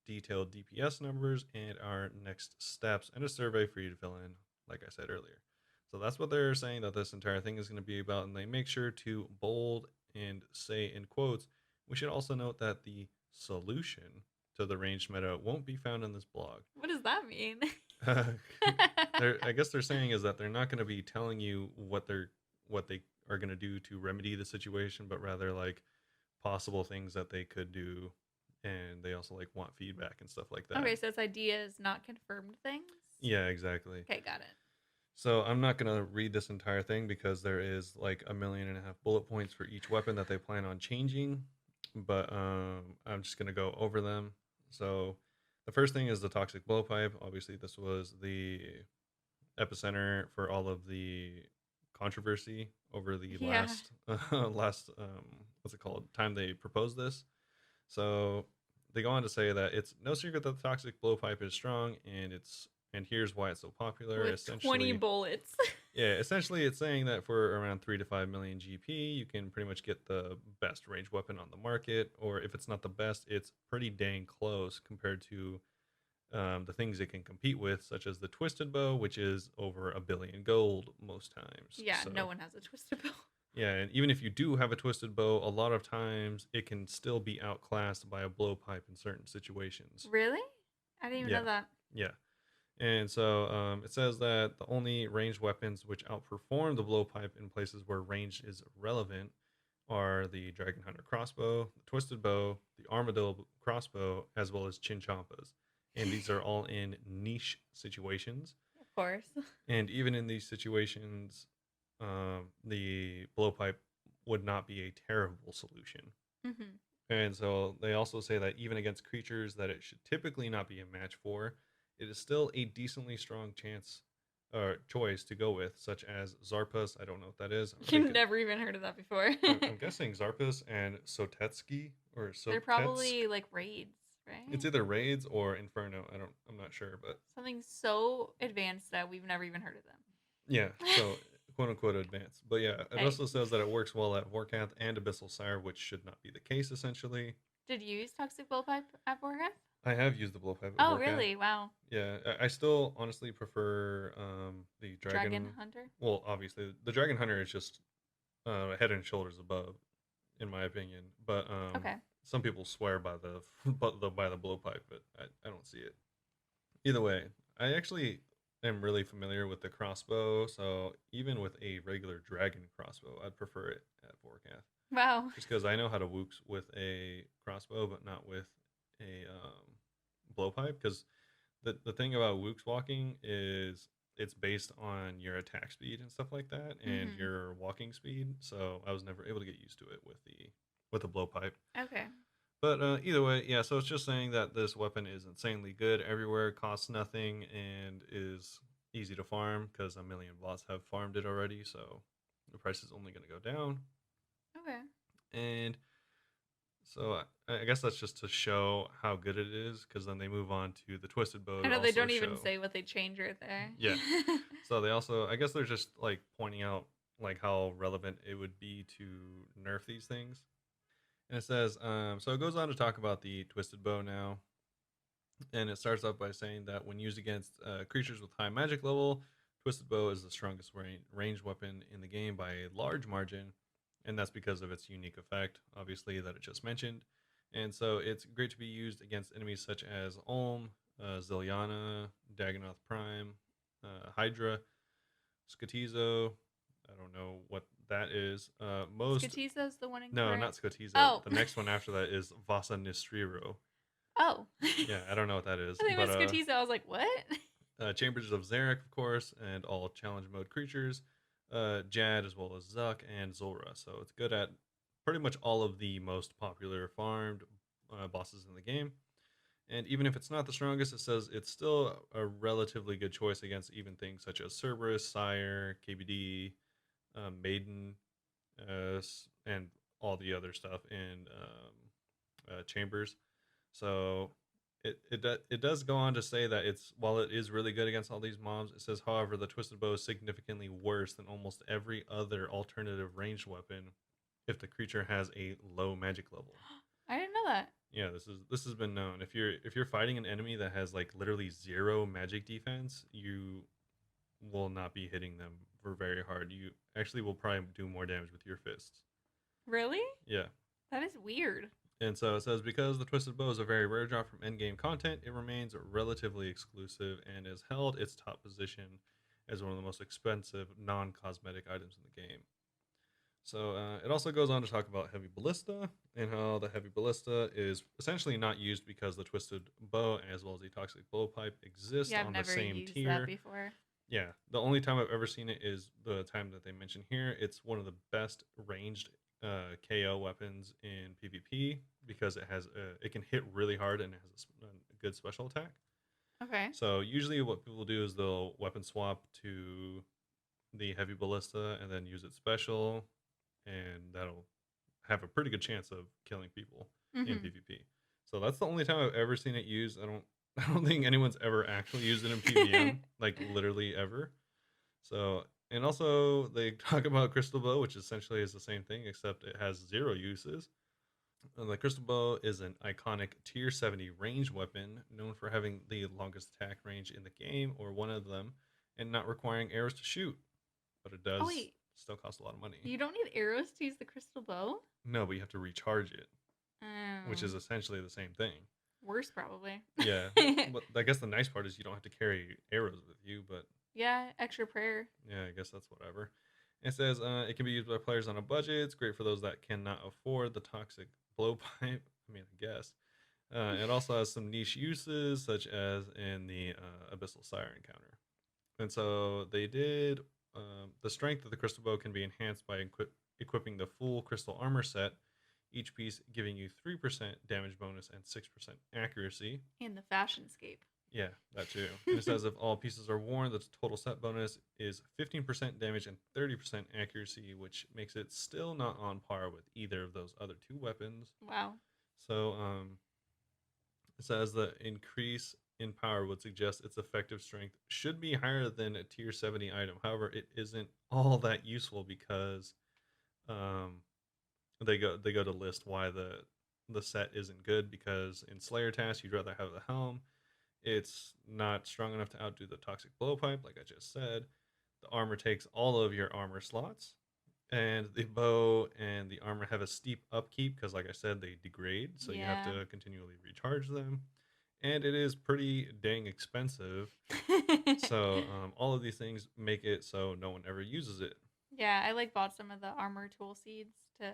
detailed DPS numbers, and our next steps, and a survey for you to fill in, like I said earlier. So that's what they're saying that this entire thing is going to be about, and they make sure to bold and say in quotes, we should also note that the solution to the ranged meta won't be found in this blog. What does that mean? I guess they're saying is that they're not going to be telling you what they are going to do to remedy the situation, but rather like possible things that they could do, and they also like want feedback and stuff like that. Okay, so it's ideas, not confirmed things? Yeah, exactly. Okay, got it. So I'm not going to read this entire thing because there is like 1.5 million bullet points for each weapon that they plan on changing, but I'm just going to go over them. So the first thing is the Toxic Blowpipe. Obviously, this was the epicenter for all of the controversy over the last what's it called, time they proposed this. So they go on to say that it's no secret that the Toxic Blowpipe is strong, and here's why it's so popular. With essentially 20 bullets. Yeah, essentially it's saying that for around 3 to 5 million GP, you can pretty much get the best ranged weapon on the market, or if it's not the best, it's pretty dang close compared to the things it can compete with, such as the Twisted Bow, which is over 1 billion gold most times. Yeah, So, no one has a Twisted Bow. yeah, and even if you do have a Twisted Bow, a lot of times it can still be outclassed by a blowpipe in certain situations. Really? I didn't even know that. Yeah. And so it says that the only ranged weapons which outperform the blowpipe in places where range is relevant are the Dragon Hunter crossbow, the Twisted Bow, the Armadillo crossbow, as well as Chinchompas. And these are all in niche situations. Of course. And even in these situations, the blowpipe would not be a terrible solution. Mm-hmm. And so they also say that even against creatures that it should typically not be a match for, it is still a decently strong chance or choice to go with, such as Zarpus. I don't know what that is. You've never even heard of that before. I'm guessing Zarpus and Sotetsky or They're Sotetsk. probably like raids, right? It's either raids or Inferno. I'm not sure, but something so advanced that we've never even heard of them. yeah, so quote unquote advanced. But yeah, it Okay. also says that it works well at Vorkath and Abyssal Sire, which should not be the case essentially. Did you use Toxic Blowpipe at Warhammers? I have used the Blowpipe at Oh, Vorkath. really? Wow. Yeah, I still honestly prefer the Dragon Hunter? Well, obviously, the Dragon Hunter is just head and shoulders above, in my opinion. But Okay. some people swear by the by the Blowpipe, but I don't see it. Either way, I actually am really familiar with the crossbow, so even with a regular dragon crossbow, I'd prefer it at Vorkath. Wow. Just because I know how to wooks with a crossbow, but not with a blowpipe. Because the thing about wooks walking is it's based on your attack speed and stuff like that, and Mhm. your walking speed. So I was never able to get used to it with the blowpipe. Okay. But either way, yeah. So it's just saying that this weapon is insanely good everywhere, costs nothing, and is easy to farm because a million bots have farmed it already. So the price is only going to go down. Okay. And so I guess that's just to show how good it is, because then they move on to the twisted bow. I know to they also don't even show- say what they change right there. Yeah. So they also, I guess they're just like pointing out like how relevant it would be to nerf these things. And it says, so it goes on to talk about the twisted bow now. And it starts off by saying that when used against creatures with high magic level, twisted bow is the strongest ranged weapon in the game by a large margin. And that's because of its unique effect, obviously, that it just mentioned. And so it's great to be used against enemies such as Ulm, Ziliana, Dagonoth Prime, Hydra, Skotizo. I don't know what that is. Skotizo's the one in No, current? not Skotizo. Oh. The next one after that is Vasa Nistriro. Oh. Yeah, I don't know what that is. I think it was Skotizo. I was like, what? Chambers of Zarek, of course, and all challenge mode creatures. Jad, as well as Zuck and Zulra. So it's good at pretty much all of the most popular farmed bosses in the game. And even if it's not the strongest, it says it's still a relatively good choice against even things such as Cerberus, Sire, KBD, Maiden, and all the other stuff in Chambers. So it does go on to say that while it is really good against all these mobs, it says, however, the twisted bow is significantly worse than almost every other alternative ranged weapon if the creature has a low magic level. I didn't know that. Yeah, this has been known. If you're fighting an enemy that has like literally 0 magic defense, you will not be hitting them for very hard. You actually will probably do more damage with your fists. Really? Yeah. That is weird. And so it says, because the twisted bow is a very rare drop from endgame content, it remains relatively exclusive and has held its top position as one of the most expensive non-cosmetic items in the game. So it also goes on to talk about Heavy Ballista and how the Heavy Ballista is essentially not used because the twisted bow as well as the Toxic Blowpipe exist on the same used tier. that before. Yeah, the only time I've ever seen it is the time that they mention here. It's one of the best ranged KO weapons in PvP because it can hit really hard and it has a good special attack. Okay. So usually what people do is they'll weapon swap to the Heavy Ballista and then use its special, and that'll have a pretty good chance of killing people in PvP. So that's the only time I've ever seen it used. I don't think anyone's ever actually used it in PvM, like literally ever. So, and also they talk about Crystal Bow, which essentially is the same thing, except it has 0 uses. And the Crystal Bow is an iconic tier 70 range weapon, known for having the longest attack range in the game, or one of them, and not requiring arrows to shoot. But it does still cost a lot of money. You don't need arrows to use the Crystal Bow? No, but you have to recharge it, which is essentially the same thing. Worse, probably. Yeah, but I guess the nice part is you don't have to carry arrows with you, but... Yeah, extra prayer. Yeah, I guess that's whatever. It says it can be used by players on a budget. It's great for those that cannot afford the Toxic Blowpipe. I mean, I guess. It also has some niche uses, such as in the Abyssal Sire encounter. And so they did... the strength of the Crystal Bow can be enhanced by equipping the full crystal armor set, each piece giving you 3% damage bonus and 6% accuracy. And the fashionscape. Yeah, that too. And it says if all pieces are worn, the total set bonus is 15% damage and 30% accuracy, which makes it still not on par with either of those other two weapons. Wow. So it says the increase in power would suggest its effective strength should be higher than a tier 70 item. However, it isn't all that useful because they go to list why the set isn't good, because in Slayer tasks you'd rather have the helm. It's not strong enough to outdo the Toxic Blowpipe, like I just said. The armor takes all of your armor slots, and the bow and the armor have a steep upkeep because, like I said, they degrade, so you have to continually recharge them. And it is pretty dang expensive. So all of these things make it so no one ever uses it. Yeah, I bought some of the armor tool seeds to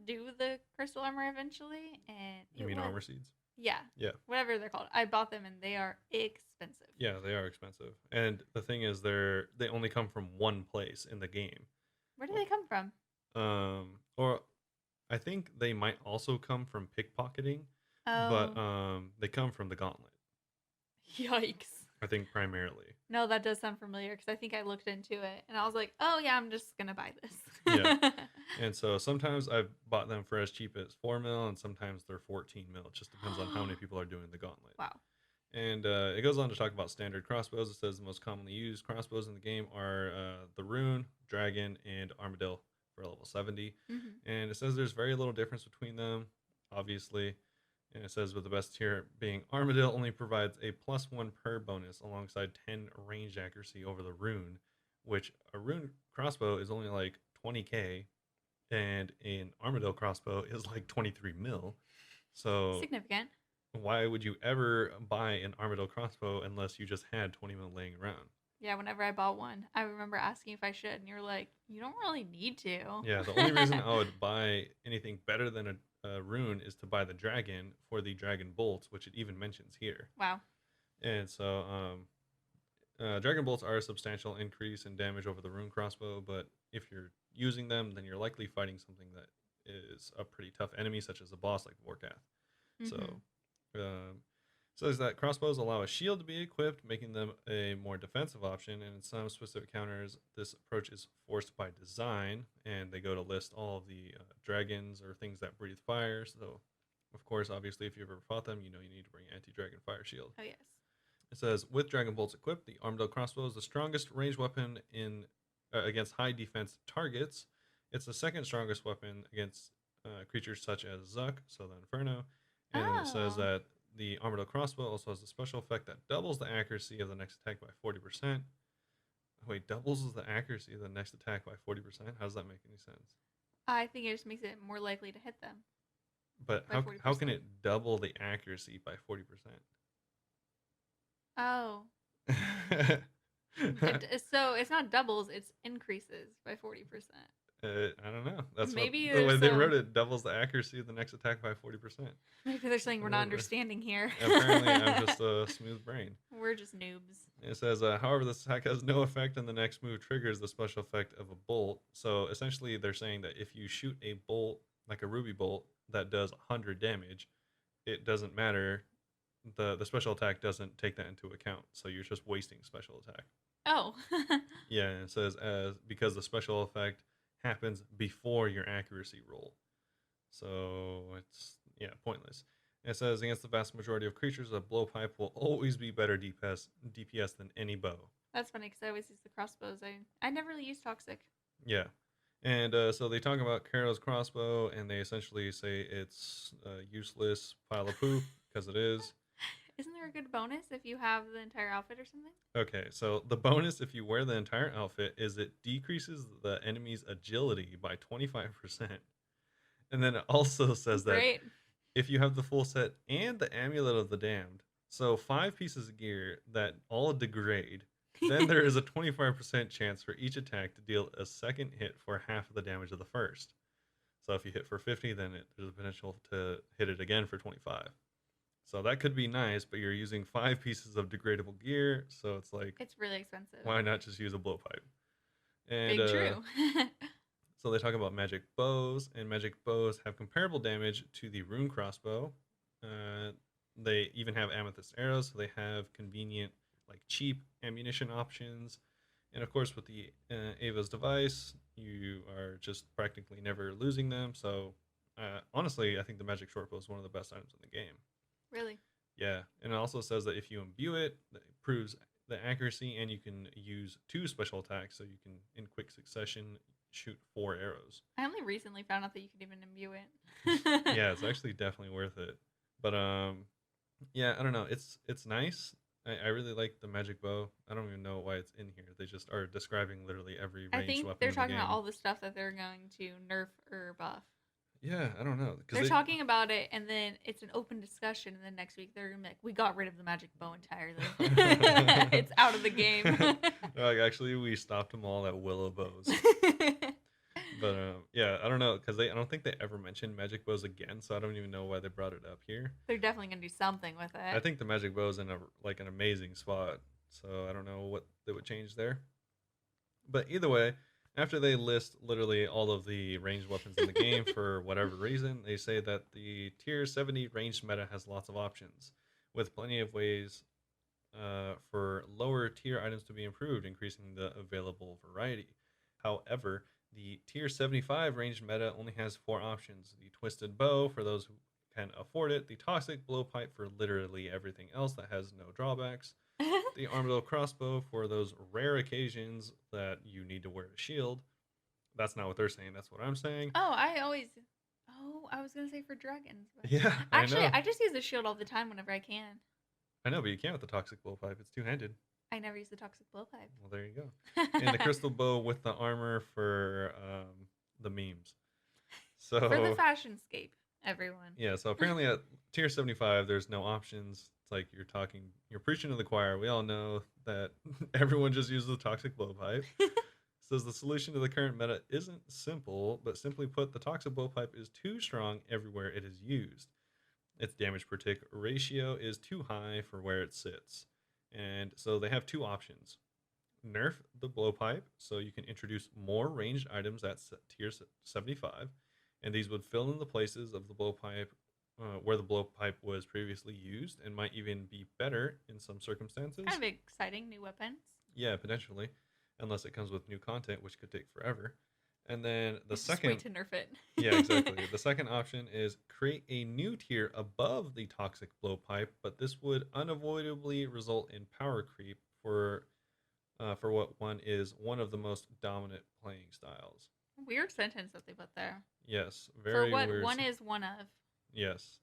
do the crystal armor eventually, and You mean armor seeds? Yeah. Yeah. Whatever they're called. I bought them and they are expensive. Yeah, they are expensive. And the thing is they only come from one place in the game. Where do they come from? Or I think they might also come from pickpocketing, but they come from the gauntlet. Yikes. I think primarily. No, that does sound familiar because I think I looked into it and I was like, oh yeah, I'm just gonna buy this. Yeah. And so sometimes I've bought them for as cheap as 4 mil, and sometimes they're 14 mil. It just depends on how many people are doing the gauntlet. Wow. And it goes on to talk about standard crossbows. It says the most commonly used crossbows in the game are the Rune, Dragon, and Armadillo for level 70. Mm-hmm. And it says there's very little difference between them, obviously. And it says with the best tier being Armadillo only provides a +1 per bonus alongside 10 range accuracy over the Rune, which a Rune crossbow is only like 20k, and an Armadillo crossbow is like 23 mil. So significant. Why would you ever buy an Armadillo crossbow unless you just had 20 mil laying around? Yeah, whenever I bought one, I remember asking if I should, and you were like, you don't really need to. Yeah, the only reason I would buy anything better than a Rune is to buy the Dragon for the Dragon Bolts, which it even mentions here. Wow. And so Dragon Bolts are a substantial increase in damage over the Rune crossbow, but if you're using them, then you're likely fighting something that is a pretty tough enemy, such as a boss like Warcath. Mm-hmm. So says that crossbows allow a shield to be equipped, making them a more defensive option, and in some specific counters, this approach is forced by design, and they go to list all of the dragons or things that breathe fire. So, of course, obviously, if you've ever fought them, you know you need to bring anti-dragon fire shield. Oh, yes. It says, with Dragon Bolts equipped, the Armadillo crossbow is the strongest ranged weapon in against high defense targets. It's the second strongest weapon against creatures such as Zuck, so the Inferno. And it says that the Armadillo crossbow also has a special effect that doubles the accuracy of the next attack by 40%. Wait, doubles the accuracy of the next attack by 40%? How does that make any sense? I think it just makes it more likely to hit them. But how can it double the accuracy by 40%? Oh. So it's not doubles, it's increases by 40%. I don't know. That's maybe the way they wrote it. Doubles the accuracy of the next attack by 40%. Maybe they're saying we're not understanding here. Apparently, I'm just a smooth brain. We're just noobs. It says, however, this attack has no effect, and the next move triggers the special effect of a bolt. So essentially, they're saying that if you shoot a bolt, like a ruby bolt, that does 100 damage, it doesn't matter. The special attack doesn't take that into account. So you're just wasting special attack. Oh. Yeah, and it says because the special effect happens before your accuracy roll. So it's, pointless. And it says, against the vast majority of creatures, a blowpipe will always be better DPS than any bow. That's funny, because I always use the crossbows. I never really use Toxic. Yeah. And so they talk about Karo's crossbow, and they essentially say it's a useless pile of poop, because it is. Isn't there a good bonus if you have the entire outfit or something? Okay, so the bonus if you wear the entire outfit is it decreases the enemy's agility by 25%. And then it also says that if you have the full set and the Amulet of the Damned, so 5 pieces of gear that all degrade, then there is a 25% chance for each attack to deal a second hit for half of the damage of the first. So if you hit for 50, then there's a potential to hit it again for 25. So that could be nice, but you're using 5 pieces of degradable gear, so it's like... It's really expensive. Why not just use a blowpipe? And, Big true. So they talk about magic bows, and magic bows have comparable damage to the rune crossbow. Uh, they even have amethyst arrows, so they have convenient, like cheap ammunition options. And of course, with the Ava's device, you are just practically never losing them. So honestly, I think the magic short bow is one of the best items in the game. Really? Yeah, and it also says that if you imbue it, it proves the accuracy, and you can use 2 special attacks, so you can, in quick succession, shoot 4 arrows. I only recently found out that you could even imbue it. Yeah, it's actually definitely worth it. But yeah, I don't know. It's nice. I really like the magic bow. I don't even know why it's in here. They just are describing literally every I ranged think weapon they're in the talking about game. all the stuff that they're going to nerf or buff. Yeah, I don't know. They're talking about it, and then it's an open discussion, and then next week they're gonna be like, "We got rid of the magic bow entirely. It's out of the game." They're like, actually, we stopped them all at willow bows. But yeah, I don't know, because I don't think they ever mentioned magic bows again, so I don't even know why they brought it up here. They're definitely gonna do something with it. I think the magic bow is in an amazing spot, so I don't know what they would change there. But either way, after they list literally all of the ranged weapons in the game for whatever reason, they say that the tier 70 ranged meta has lots of options, with plenty of ways for lower tier items to be improved, increasing the available variety. However, the tier 75 ranged meta only has 4 options: the twisted bow for those who can afford it, the toxic blowpipe for literally everything else that has no drawbacks, the armadillo crossbow for those rare occasions that you need to wear a shield. That's not what they're saying. That's what I'm saying. I was gonna say for dragons. But... Yeah, Actually, I know. I just use the shield all the time whenever I can. I know, but you can't with the toxic blowpipe. It's two-handed. I never use the toxic blowpipe. Well, there you go. And the crystal bow with the armor for the memes. So For the fashion scape, everyone. yeah, so apparently at tier 75, there's no options. It's like you're preaching to the choir. We all know that everyone just uses the toxic blowpipe. Says the solution to the current meta isn't simple, but simply put, the toxic blowpipe is too strong everywhere it is used. Its damage per tick ratio is too high for where it sits. And so they have 2 options. Nerf the blowpipe, so you can introduce more ranged items at tier 75, and these would fill in the places of the blowpipe where the blowpipe was previously used, and might even be better in some circumstances. Kind of exciting new weapons. Yeah, potentially, unless it comes with new content, which could take forever. And then the Just second, wait to nerf it. yeah, exactly. The second option is create a new tier above the toxic blowpipe, but this would unavoidably result in power creep for what one of the most dominant playing styles. Weird sentence that they put there. Yes, For very what weird. one is one of. Yes,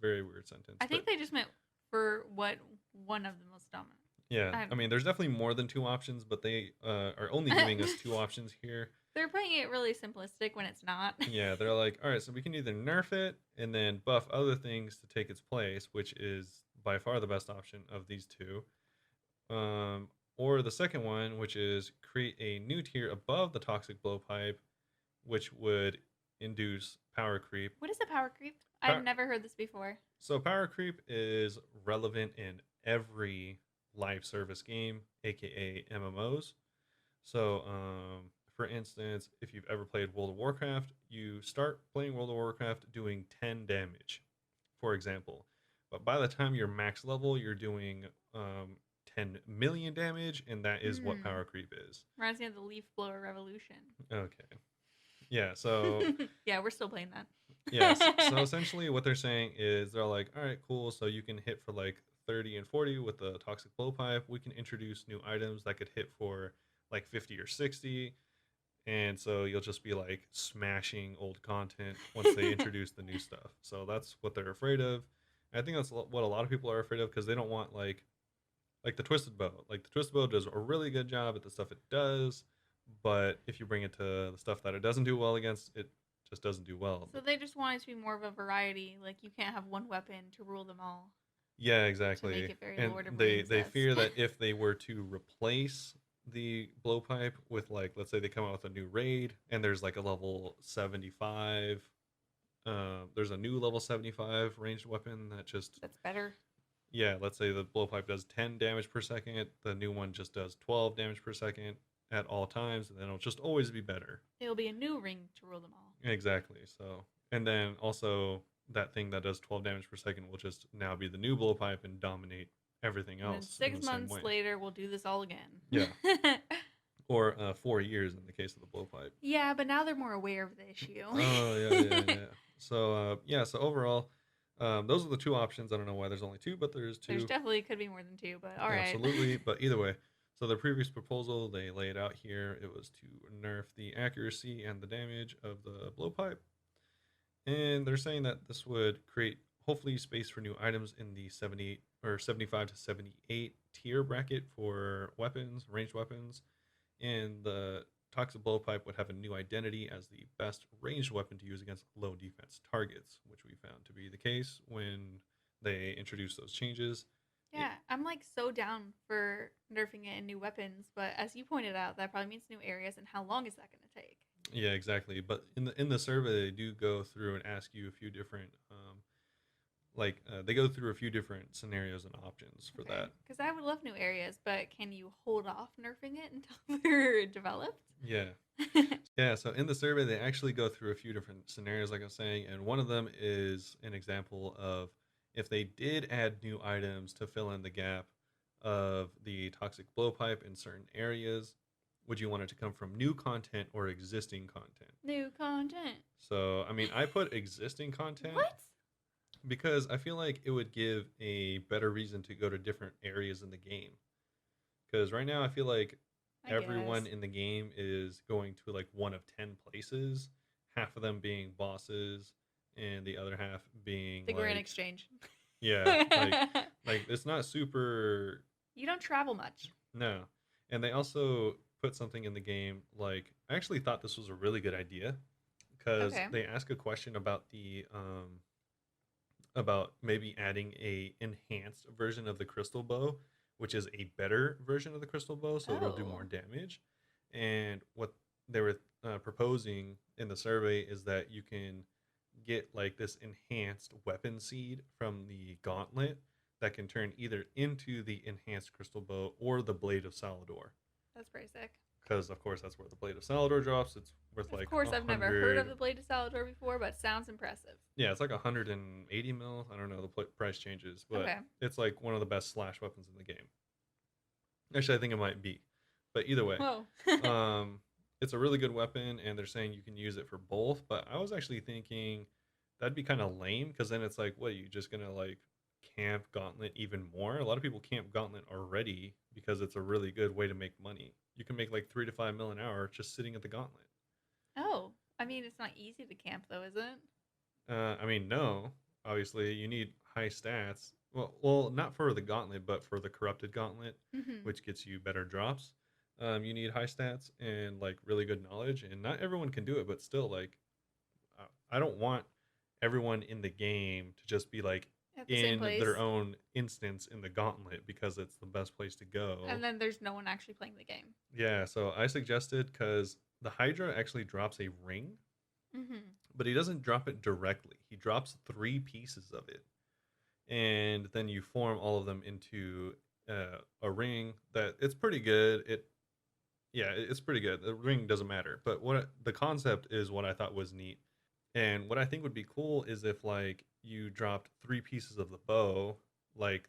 very weird sentence. I think but they just meant for what one of the most dominant. yeah, I mean, there's definitely more than 2 options, but they are only giving us 2 options here. They're putting it really simplistic when it's not. Yeah, they're like, all right, so we can either nerf it and then buff other things to take its place, which is by far the best option of these 2. Or the second one, which is create a new tier above the toxic blowpipe, which would induce power creep. What is a power creep? I've never heard this before. So power creep is relevant in every live service game, aka MMOs. So, for instance, if you've ever played World of Warcraft, you start playing World of Warcraft doing 10 damage, for example. But by the time you're max level, you're doing 10 million damage, and that is what power creep is. Reminds me of the Leaf Blower Revolution. Okay. Yeah, so... yeah, we're still playing that. Yes. So essentially what they're saying is they're like, all right, cool. So you can hit for like 30 and 40 with the toxic blowpipe. We can introduce new items that could hit for like 50 or 60. And so you'll just be like smashing old content once they introduce the new stuff. So that's what they're afraid of. And I think that's what a lot of people are afraid of, because they don't want like the twisted bow. Like the twisted bow does a really good job at the stuff it does, but if you bring it to the stuff that it doesn't do well against, it just doesn't do well. So they just want it to be more of a variety. Like you can't have one weapon to rule them all. Yeah, exactly. To make it very and Lord of they Rings-esque. fear that if they were to replace the blowpipe with, like, let's say they come out with a new raid and there's like a level 75, there's a new level 75 ranged weapon that's better. Yeah, let's say the blowpipe does 10 damage per second, the new one just does 12 damage per second. at all times, and then it'll just always be better. It'll be a new ring to rule them all. Exactly. So, and then also that thing that does 12 damage per second will just now be the new blowpipe and dominate everything And then else in 6 the same months way. later, we'll do this all again. Yeah. Or 4 years in the case of the blowpipe. Yeah, but now they're more aware of the issue. Oh, yeah. So, so overall, those are the two options. I don't know why there's only two, but there's two. There's definitely could be more than two, but all right. Absolutely. But either way, so the previous proposal, they lay it out here. It was to nerf the accuracy and the damage of the blowpipe. And they're saying that this would create, hopefully, space for new items in the 78 or 75 to 78 tier bracket for weapons, ranged weapons. And the Toxic Blowpipe would have a new identity as the best ranged weapon to use against low defense targets, which we found to be the case when they introduced those changes. Yeah, I'm like so down for nerfing it in new weapons, but as you pointed out, that probably means new areas, and how long is that going to take? Yeah, exactly. But in the survey, they do go through and ask you a few different, they go through a few different scenarios and options for that. Because I would love new areas, but can you hold off nerfing it until they're developed? Yeah. Yeah, so in the survey, they actually go through a few different scenarios, like I was saying, and one of them is an example of if they did add new items to fill in the gap of the Toxic Blowpipe in certain areas, would you want it to come from new content or existing content? New content. So, I mean, I put existing content. What? Because I feel like it would give a better reason to go to different areas in the game. Because right now I feel like everyone in the game is going to like one of 10 places, half of them being bosses and the other half being the Grand Exchange. Yeah, like it's not super. You don't travel much. No. And they also put something in the game, like I actually thought this was a really good idea because they ask a question about the about maybe adding a enhanced version of the crystal bow, which is a better version of the crystal bow, so it'll do more damage. And what they were proposing in the survey is that you can get like this enhanced weapon seed from the gauntlet that can turn either into the enhanced crystal bow or the blade of Salador. That's pretty sick. Because of course that's where the blade of Salador drops. It's worth like. Of course, I've never heard of the blade of Salador before, but sounds impressive. Yeah, it's like 180 mil. I don't know, the price changes, but it's like one of the best slash weapons in the game. Actually, I think it might be, but either way, it's a really good weapon, and they're saying you can use it for both. But I was actually thinking that'd be kind of lame because then it's like, what are you just gonna like camp Gauntlet even more? A lot of people camp Gauntlet already because it's a really good way to make money. You can make like 3 to 5 mil an hour just sitting at the Gauntlet. Oh, I mean, it's not easy to camp though, is it? I mean, no. Obviously, you need high stats. Well, not for the Gauntlet, but for the Corrupted Gauntlet, which gets you better drops. You need high stats and like really good knowledge, and not everyone can do it. But still, like, I don't want everyone in the game to just be like in their own instance in the Gauntlet because it's the best place to go. And then there's no one actually playing the game. Yeah, so I suggested because the Hydra actually drops a ring, but he doesn't drop it directly. He drops 3 pieces of it, and then you form all of them into a ring. That it's pretty good. It's pretty good. The ring doesn't matter, but what the concept is what I thought was neat. And what I think would be cool is if like you dropped 3 pieces of the bow, like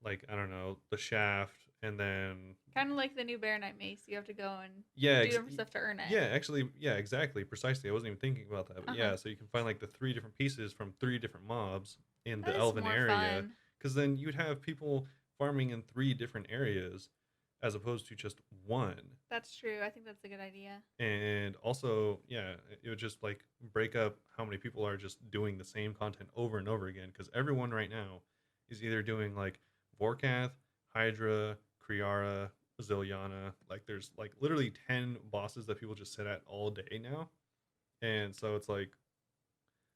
I don't know, the shaft, and then kind of like the new Bear Knight mace. You have to go and do different stuff to earn it. Yeah, actually, yeah, exactly, precisely. I wasn't even thinking about that, but yeah, so you can find like the 3 different pieces from 3 different mobs in the Elven area, because then you'd have people farming in 3 different areas as opposed to just 1. That's true. I think that's a good idea. And also, yeah, it would just like break up how many people are just doing the same content over and over again, because everyone right now is either doing like Vorkath, Hydra, Kriara, Ziliana. Like there's like literally 10 bosses that people just sit at all day now. And so it's like,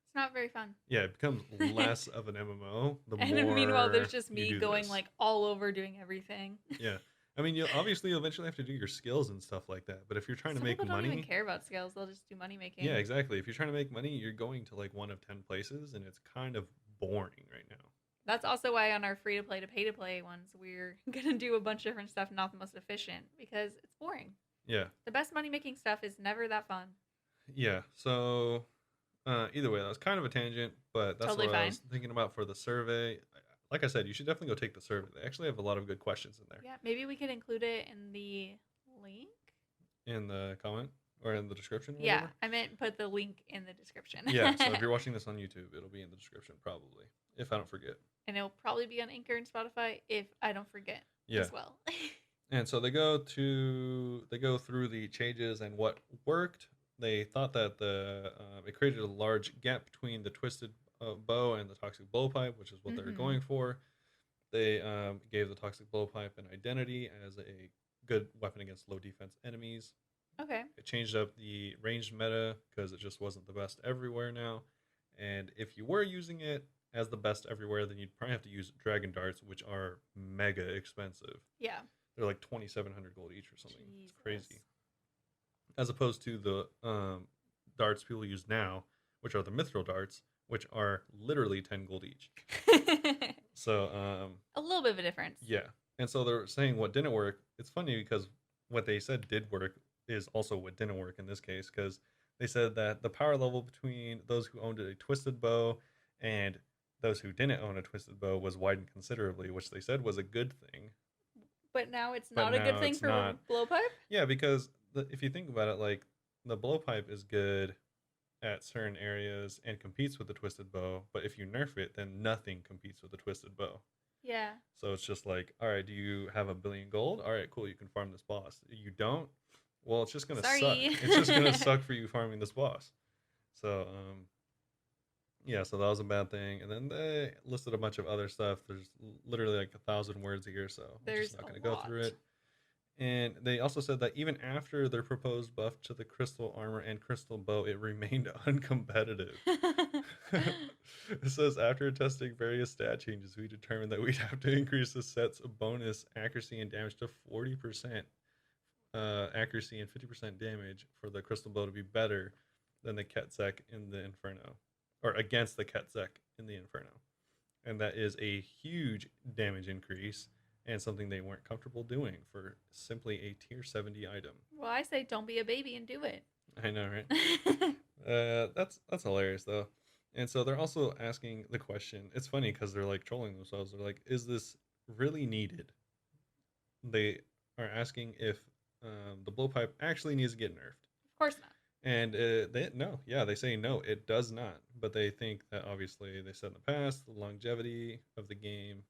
it's not very fun. Yeah, it becomes less of an MMO. And meanwhile, there's just me going like all over doing everything. Yeah. I mean, you'll eventually have to do your skills and stuff like that. But if you're trying to make money, people don't even care about skills. They'll just do money making. Yeah, exactly. If you're trying to make money, you're going to like 1 of 10 places, and it's kind of boring right now. That's also why on our free to play to pay to play ones, we're gonna do a bunch of different stuff, not the most efficient, because it's boring. Yeah. The best money-making stuff is never that fun. Yeah. So either way, that was kind of a tangent, but that's Totally what I fine. was thinking about for the survey. Like I said, you should definitely go take the survey. They actually have a lot of good questions in there. Yeah, maybe we could include it in the link. In the comment or in the description, or Yeah, whatever. I meant put the link in the description. Yeah, so if you're watching this on YouTube, it'll be in the description probably, if I don't forget. And it'll probably be on Anchor and Spotify if I don't forget as well. And so they go through the changes and what worked. They thought that it created a large gap between the twisted bow and the toxic blowpipe, which is what they're going for. They gave the toxic blowpipe an identity as a good weapon against low defense enemies. Okay. It changed up the ranged meta because it just wasn't the best everywhere now. And if you were using it as the best everywhere, then you'd probably have to use dragon darts, which are mega expensive. Yeah. They're like 2,700 gold each or something. Jesus. It's crazy. As opposed to the darts people use now, which are the mithril darts, which are literally 10 gold each. So a little bit of a difference. Yeah. And so they're saying what didn't work. It's funny because what they said did work is also what didn't work in this case, because they said that the power level between those who owned a twisted bow and those who didn't own a twisted bow was widened considerably, which they said was a good thing. But now it's not a good thing for blowpipe? Yeah, because if you think about it, like the blowpipe is good at certain areas and competes with the twisted bow, but if you nerf it, then nothing competes with the twisted bow. Yeah. So it's just like, all right, do you have 1 billion gold? All right, cool, you can farm this boss. You don't? Well, it's just gonna suck. It's just gonna suck for you farming this boss. So yeah, so that was a bad thing. And then they listed a bunch of other stuff. There's literally like 1,000 words here, so I'm just not gonna go through it. And they also said that even after their proposed buff to the crystal armor and crystal bow, it remained uncompetitive. It says, after testing various stat changes, we determined that we'd have to increase the set's bonus accuracy and damage to 40% accuracy and 50% damage for the crystal bow to be better than the Ketzek in the Inferno, or against the Ketzek in the Inferno. And that is a huge damage increase, and something they weren't comfortable doing for simply a tier 70 item. Well, I say don't be a baby and do it. I know, right? That's hilarious, though. And so they're also asking the question. It's funny because they're like trolling themselves. They're like, is this really needed? They are asking if the blowpipe actually needs to get nerfed. Of course not. And they say no, it does not. But they think that obviously they said in the past, the longevity of the game,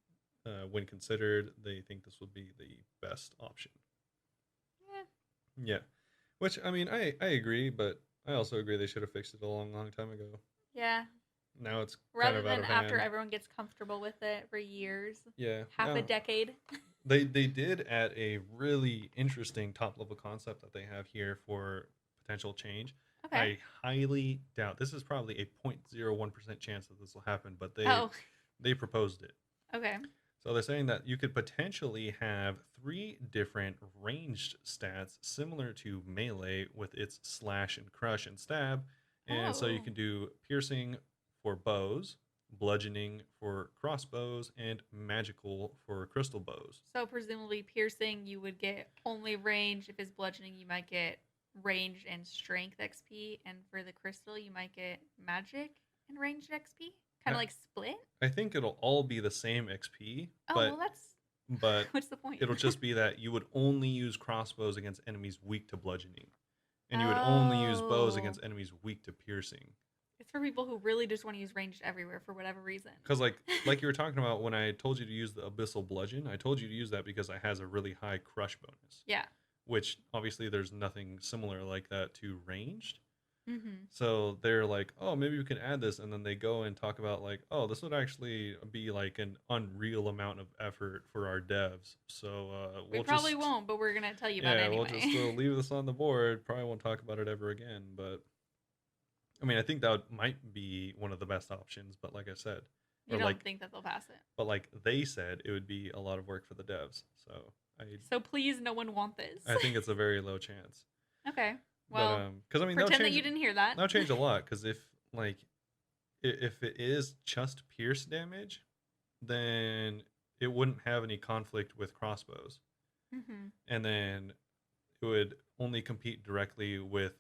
when considered, they think this would be the best option. Yeah. Which, I mean, I agree, but I also agree they should have fixed it a long, long time ago. Yeah. Now it's rather than after everyone gets comfortable with it for years. Yeah. Half a decade. They did add a really interesting top level concept that they have here for potential change. Okay. I highly doubt, this is probably a 0.01% chance that this will happen, but they proposed it. Okay. So they're saying that you could potentially have 3 different ranged stats similar to melee with its slash and crush and stab. And so you can do piercing for bows, bludgeoning for crossbows, and magical for crystal bows. So presumably piercing, you would get only range. If it's bludgeoning, you might get range and strength XP. And for the crystal, you might get magic and ranged XP. Kind of like split? I think it'll all be the same XP. But what's the point? It'll just be that you would only use crossbows against enemies weak to bludgeoning. And you would only use bows against enemies weak to piercing. It's for people who really just want to use ranged everywhere for whatever reason. Because like you were talking about when I told you to use the Abyssal Bludgeon, I told you to use that because it has a really high crush bonus. Yeah. Which obviously there's nothing similar like that to ranged. Mm-hmm. So they're like, oh, maybe we can add this, and then they go and talk about like, oh, this would actually be like an unreal amount of effort for our devs. So we probably won't, but we're gonna tell you about it anyway. We'll just leave this on the board. Probably won't talk about it ever again. But I mean, I think that might be one of the best options. But like I said, you don't think that they'll pass it? But like they said, it would be a lot of work for the devs. So please, no one want this. I think it's a very low chance. Okay. Well, because I mean, pretend that you didn't hear that. That'll change a lot. Because if it is just pierce damage, then it wouldn't have any conflict with crossbows, and then it would only compete directly with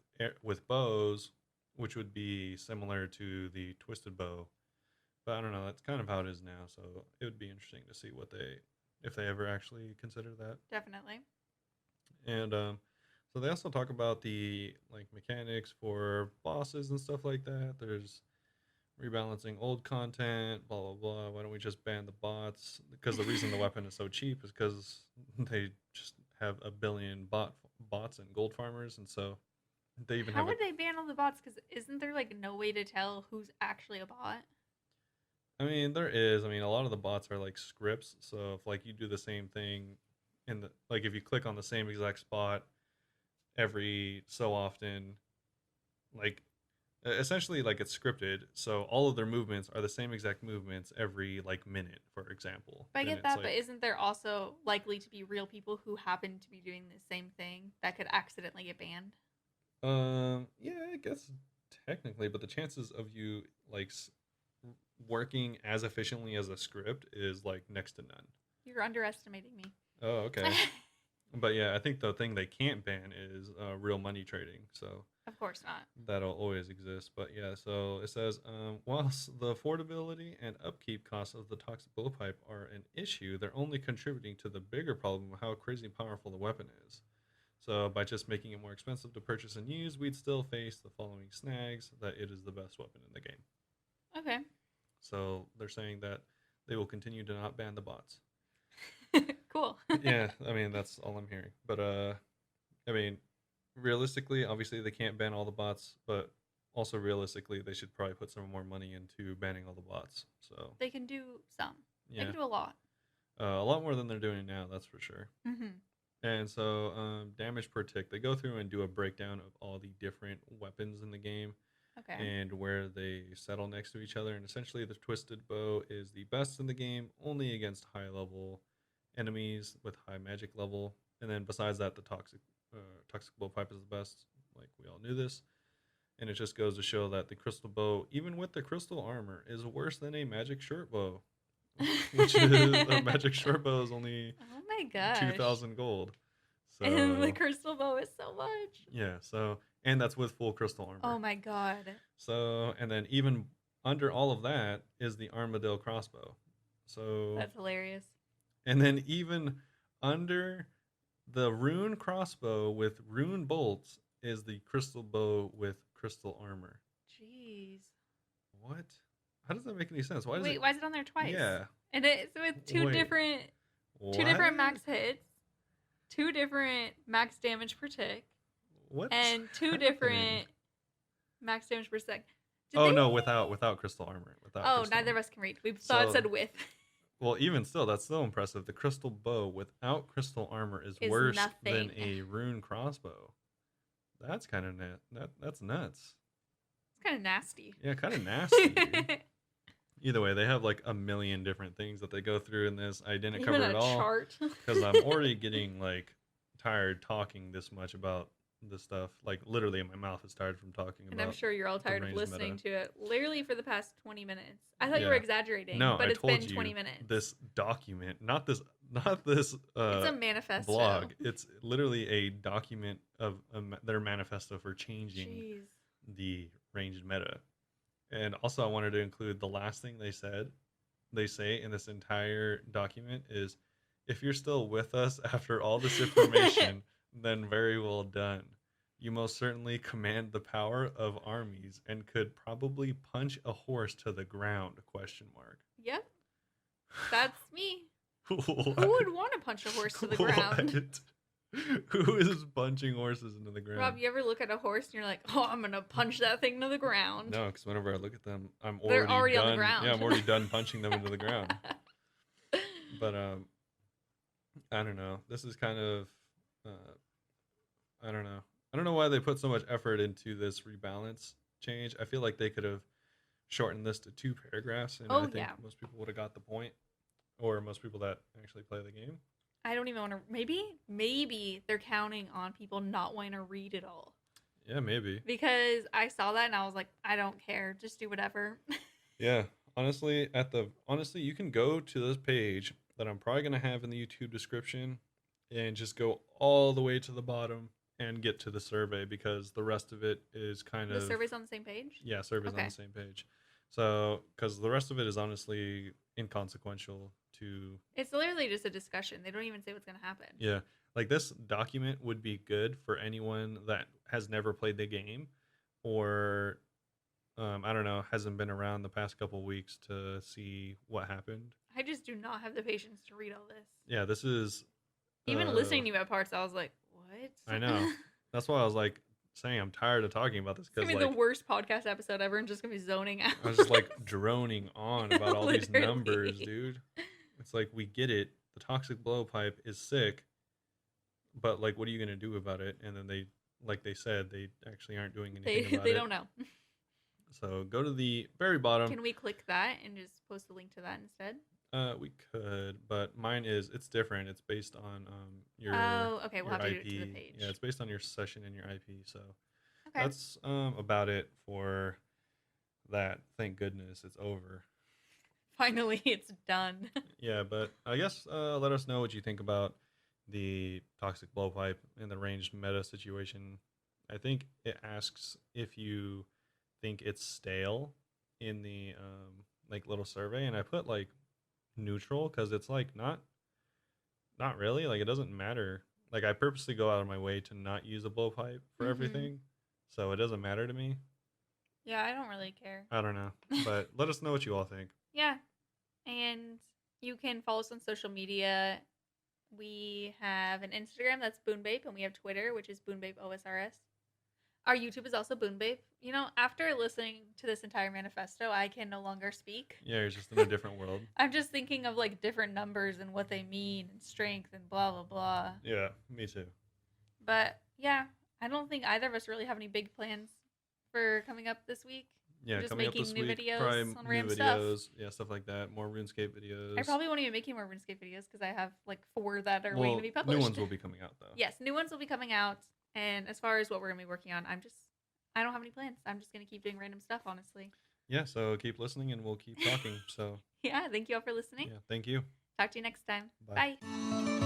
bows, which would be similar to the twisted bow. But I don't know. That's kind of how it is now. So it would be interesting to see if they ever actually consider that. Definitely. And so they also talk about the like mechanics for bosses and stuff like that. There's rebalancing old content, blah blah blah. Why don't we just ban the bots? Because the reason the weapon is so cheap is because they just have a billion bots and gold farmers, and so they even How have would they ban all the bots? Because isn't there like no way to tell who's actually a bot? I mean, there is. I mean, a lot of the bots are like scripts. So if like you do the same thing in the like if you click on the same exact spot every so often, like essentially like it's scripted. So all of their movements are the same exact movements every like minute, for example. But I Then get it's that, but like isn't there also likely to be real people who happen to be doing the same thing that could accidentally get banned? yeah, I guess technically, but the chances of you like working as efficiently as a script is like next to none. You're underestimating me. Oh, okay. But yeah, I think the thing they can't ban is real money trading. So Of course not. that'll always exist. But yeah, so it says, whilst the affordability and upkeep costs of the Toxic Blowpipe are an issue, they're only contributing to the bigger problem of how crazy powerful the weapon is. So by just making it more expensive to purchase and use, we'd still face the following snags: that it is the best weapon in the game. Okay. So they're saying that they will continue to not ban the bots. Cool. Yeah, I mean that's all I'm hearing. But I mean, realistically, obviously they can't ban all the bots, but also realistically, they should probably put some more money into banning all the bots. So They can do some. They yeah, can do a lot. a lot more than they're doing now, that's for sure. Mm-hmm. And so damage per tick, they go through and do a breakdown of all the different weapons in the game Okay. and where they settle next to each other. And essentially, the twisted bow is the best in the game, only against high level enemies with high magic level. And then besides that, the toxic blowpipe is the best. Like we all knew this, and it just goes to show that the crystal bow, even with the crystal armor, is worse than a magic short bow, which is a magic short bow is only Oh my gosh. 2,000 gold. So And the crystal bow is so much. yeah, so and that's with full crystal armor. Oh my god. So and then even under all of that is the armadillo crossbow. So That's hilarious. and then even under the rune crossbow with rune bolts is the crystal bow with crystal armor. Jeez. What? How does that make any sense? Why Wait, why is it on there twice? Yeah. And it's with two Wait, different max hits, two different max damage per tick, What? and two different max damage per sec. No, without crystal armor. Oh, neither of us can read. We thought it said with. Well, even still, that's still impressive. The crystal bow without crystal armor is worse than a rune crossbow. That's kind of that's nuts. It's kind of nasty. Yeah, kind of nasty. Either way, they have like a million different things that they go through in this. I didn't cover it all chart. because I'm already getting like tired talking this much about this stuff. Like literally, my mouth is tired from talking about. And I'm sure you're all tired of listening meta. to it. Literally for the past 20 minutes. I thought you Yeah. were exaggerating. No, but I it's told been you 20 minutes. this document, not this. It's a manifesto. Blog. It's literally a document of their manifesto for changing Jeez. the ranged meta. And also, I wanted to include the last thing they say in this entire document is, if you're still with us after all this information, then very well done. You most certainly command the power of armies and could probably punch a horse to the ground, ? Yep. That's me. What? Who would want to punch a horse to the ground? What? Who is punching horses into the ground? Rob, you ever look at a horse and you're like, oh, I'm going to punch that thing to the ground? No, because whenever I look at them, They're already done. on the ground. Yeah, I'm already done punching them into the ground. But I don't know. This is kind of I don't know. I don't know why they put so much effort into this rebalance change. I feel like they could have shortened this to 2 paragraphs, and I think most people would have got the point, or most people that actually play the game. I don't even want to. Maybe they're counting on people not wanting to read it all. Yeah, maybe. Because I saw that and I was like, I don't care. Just do whatever. Yeah, honestly, you can go to this page that I'm probably gonna have in the YouTube description, and just go all the way to the bottom and get to the survey, because the rest of it is kind The of, survey's on the same page? yeah, survey's on Okay. the same page. So, because the rest of it is honestly inconsequential to, It's literally just a discussion. They don't even say what's going to happen. yeah, like this document would be good for anyone that has never played the game, or I don't know, hasn't been around the past couple weeks to see what happened. I just do not have the patience to read all this. Yeah, this is Even listening to you at parts, I was like, what? I know. That's why I was like saying I'm tired of talking about this, It's going because to be like the worst podcast episode ever and just going to be zoning out. I was just like droning on about all these Literally. numbers, dude. It's like, we get it. The toxic blowpipe is sick, but like, what are you gonna do about it? And then they, like they said, they actually aren't doing anything about They it. don't know. So go to the very bottom. Can we click that and just post a link to that instead? We could, but mine is, it's different. It's based on your Oh, okay. We'll your have to IP. do it to the page. Yeah, it's based on your session and your IP. So Okay. that's about it for that. Thank goodness it's over. Finally, it's done. Yeah, but I guess let us know what you think about the toxic blowpipe and the ranged meta situation. I think it asks if you think it's stale in the like little survey, and I put like neutral, because it's like not really, like it doesn't matter. Like, I purposely go out of my way to not use a blowpipe for Mhm. everything, so it doesn't matter to me. Yeah, I don't really care. I don't know, but let us know what you all think. Yeah. And you can follow us on social media. We have an Instagram, that's Bunebape, and we have Twitter, which is Bunebape OSRS. Our YouTube is also Bunebape. You know, after listening to this entire manifesto, I can no longer speak. Yeah, you're just in a different world. I'm just thinking of like different numbers and what they mean and strength and blah blah blah. Yeah, me too. But yeah, I don't think either of us really have any big plans for coming up this week. Yeah, Just coming up making this new week, videos probably on new random videos, stuff. yeah, stuff like that. More RuneScape videos. I probably won't even make any more RuneScape videos because I have like 4 that are waiting well, to be published. new ones will be coming out though. Yes, new ones will be coming out. And as far as what we're gonna be working on, I don't have any plans. I'm just gonna keep doing random stuff, honestly. Yeah, so keep listening and we'll keep talking. So Yeah, thank you all for listening. yeah, thank you. Talk to you next time. Bye. Bye.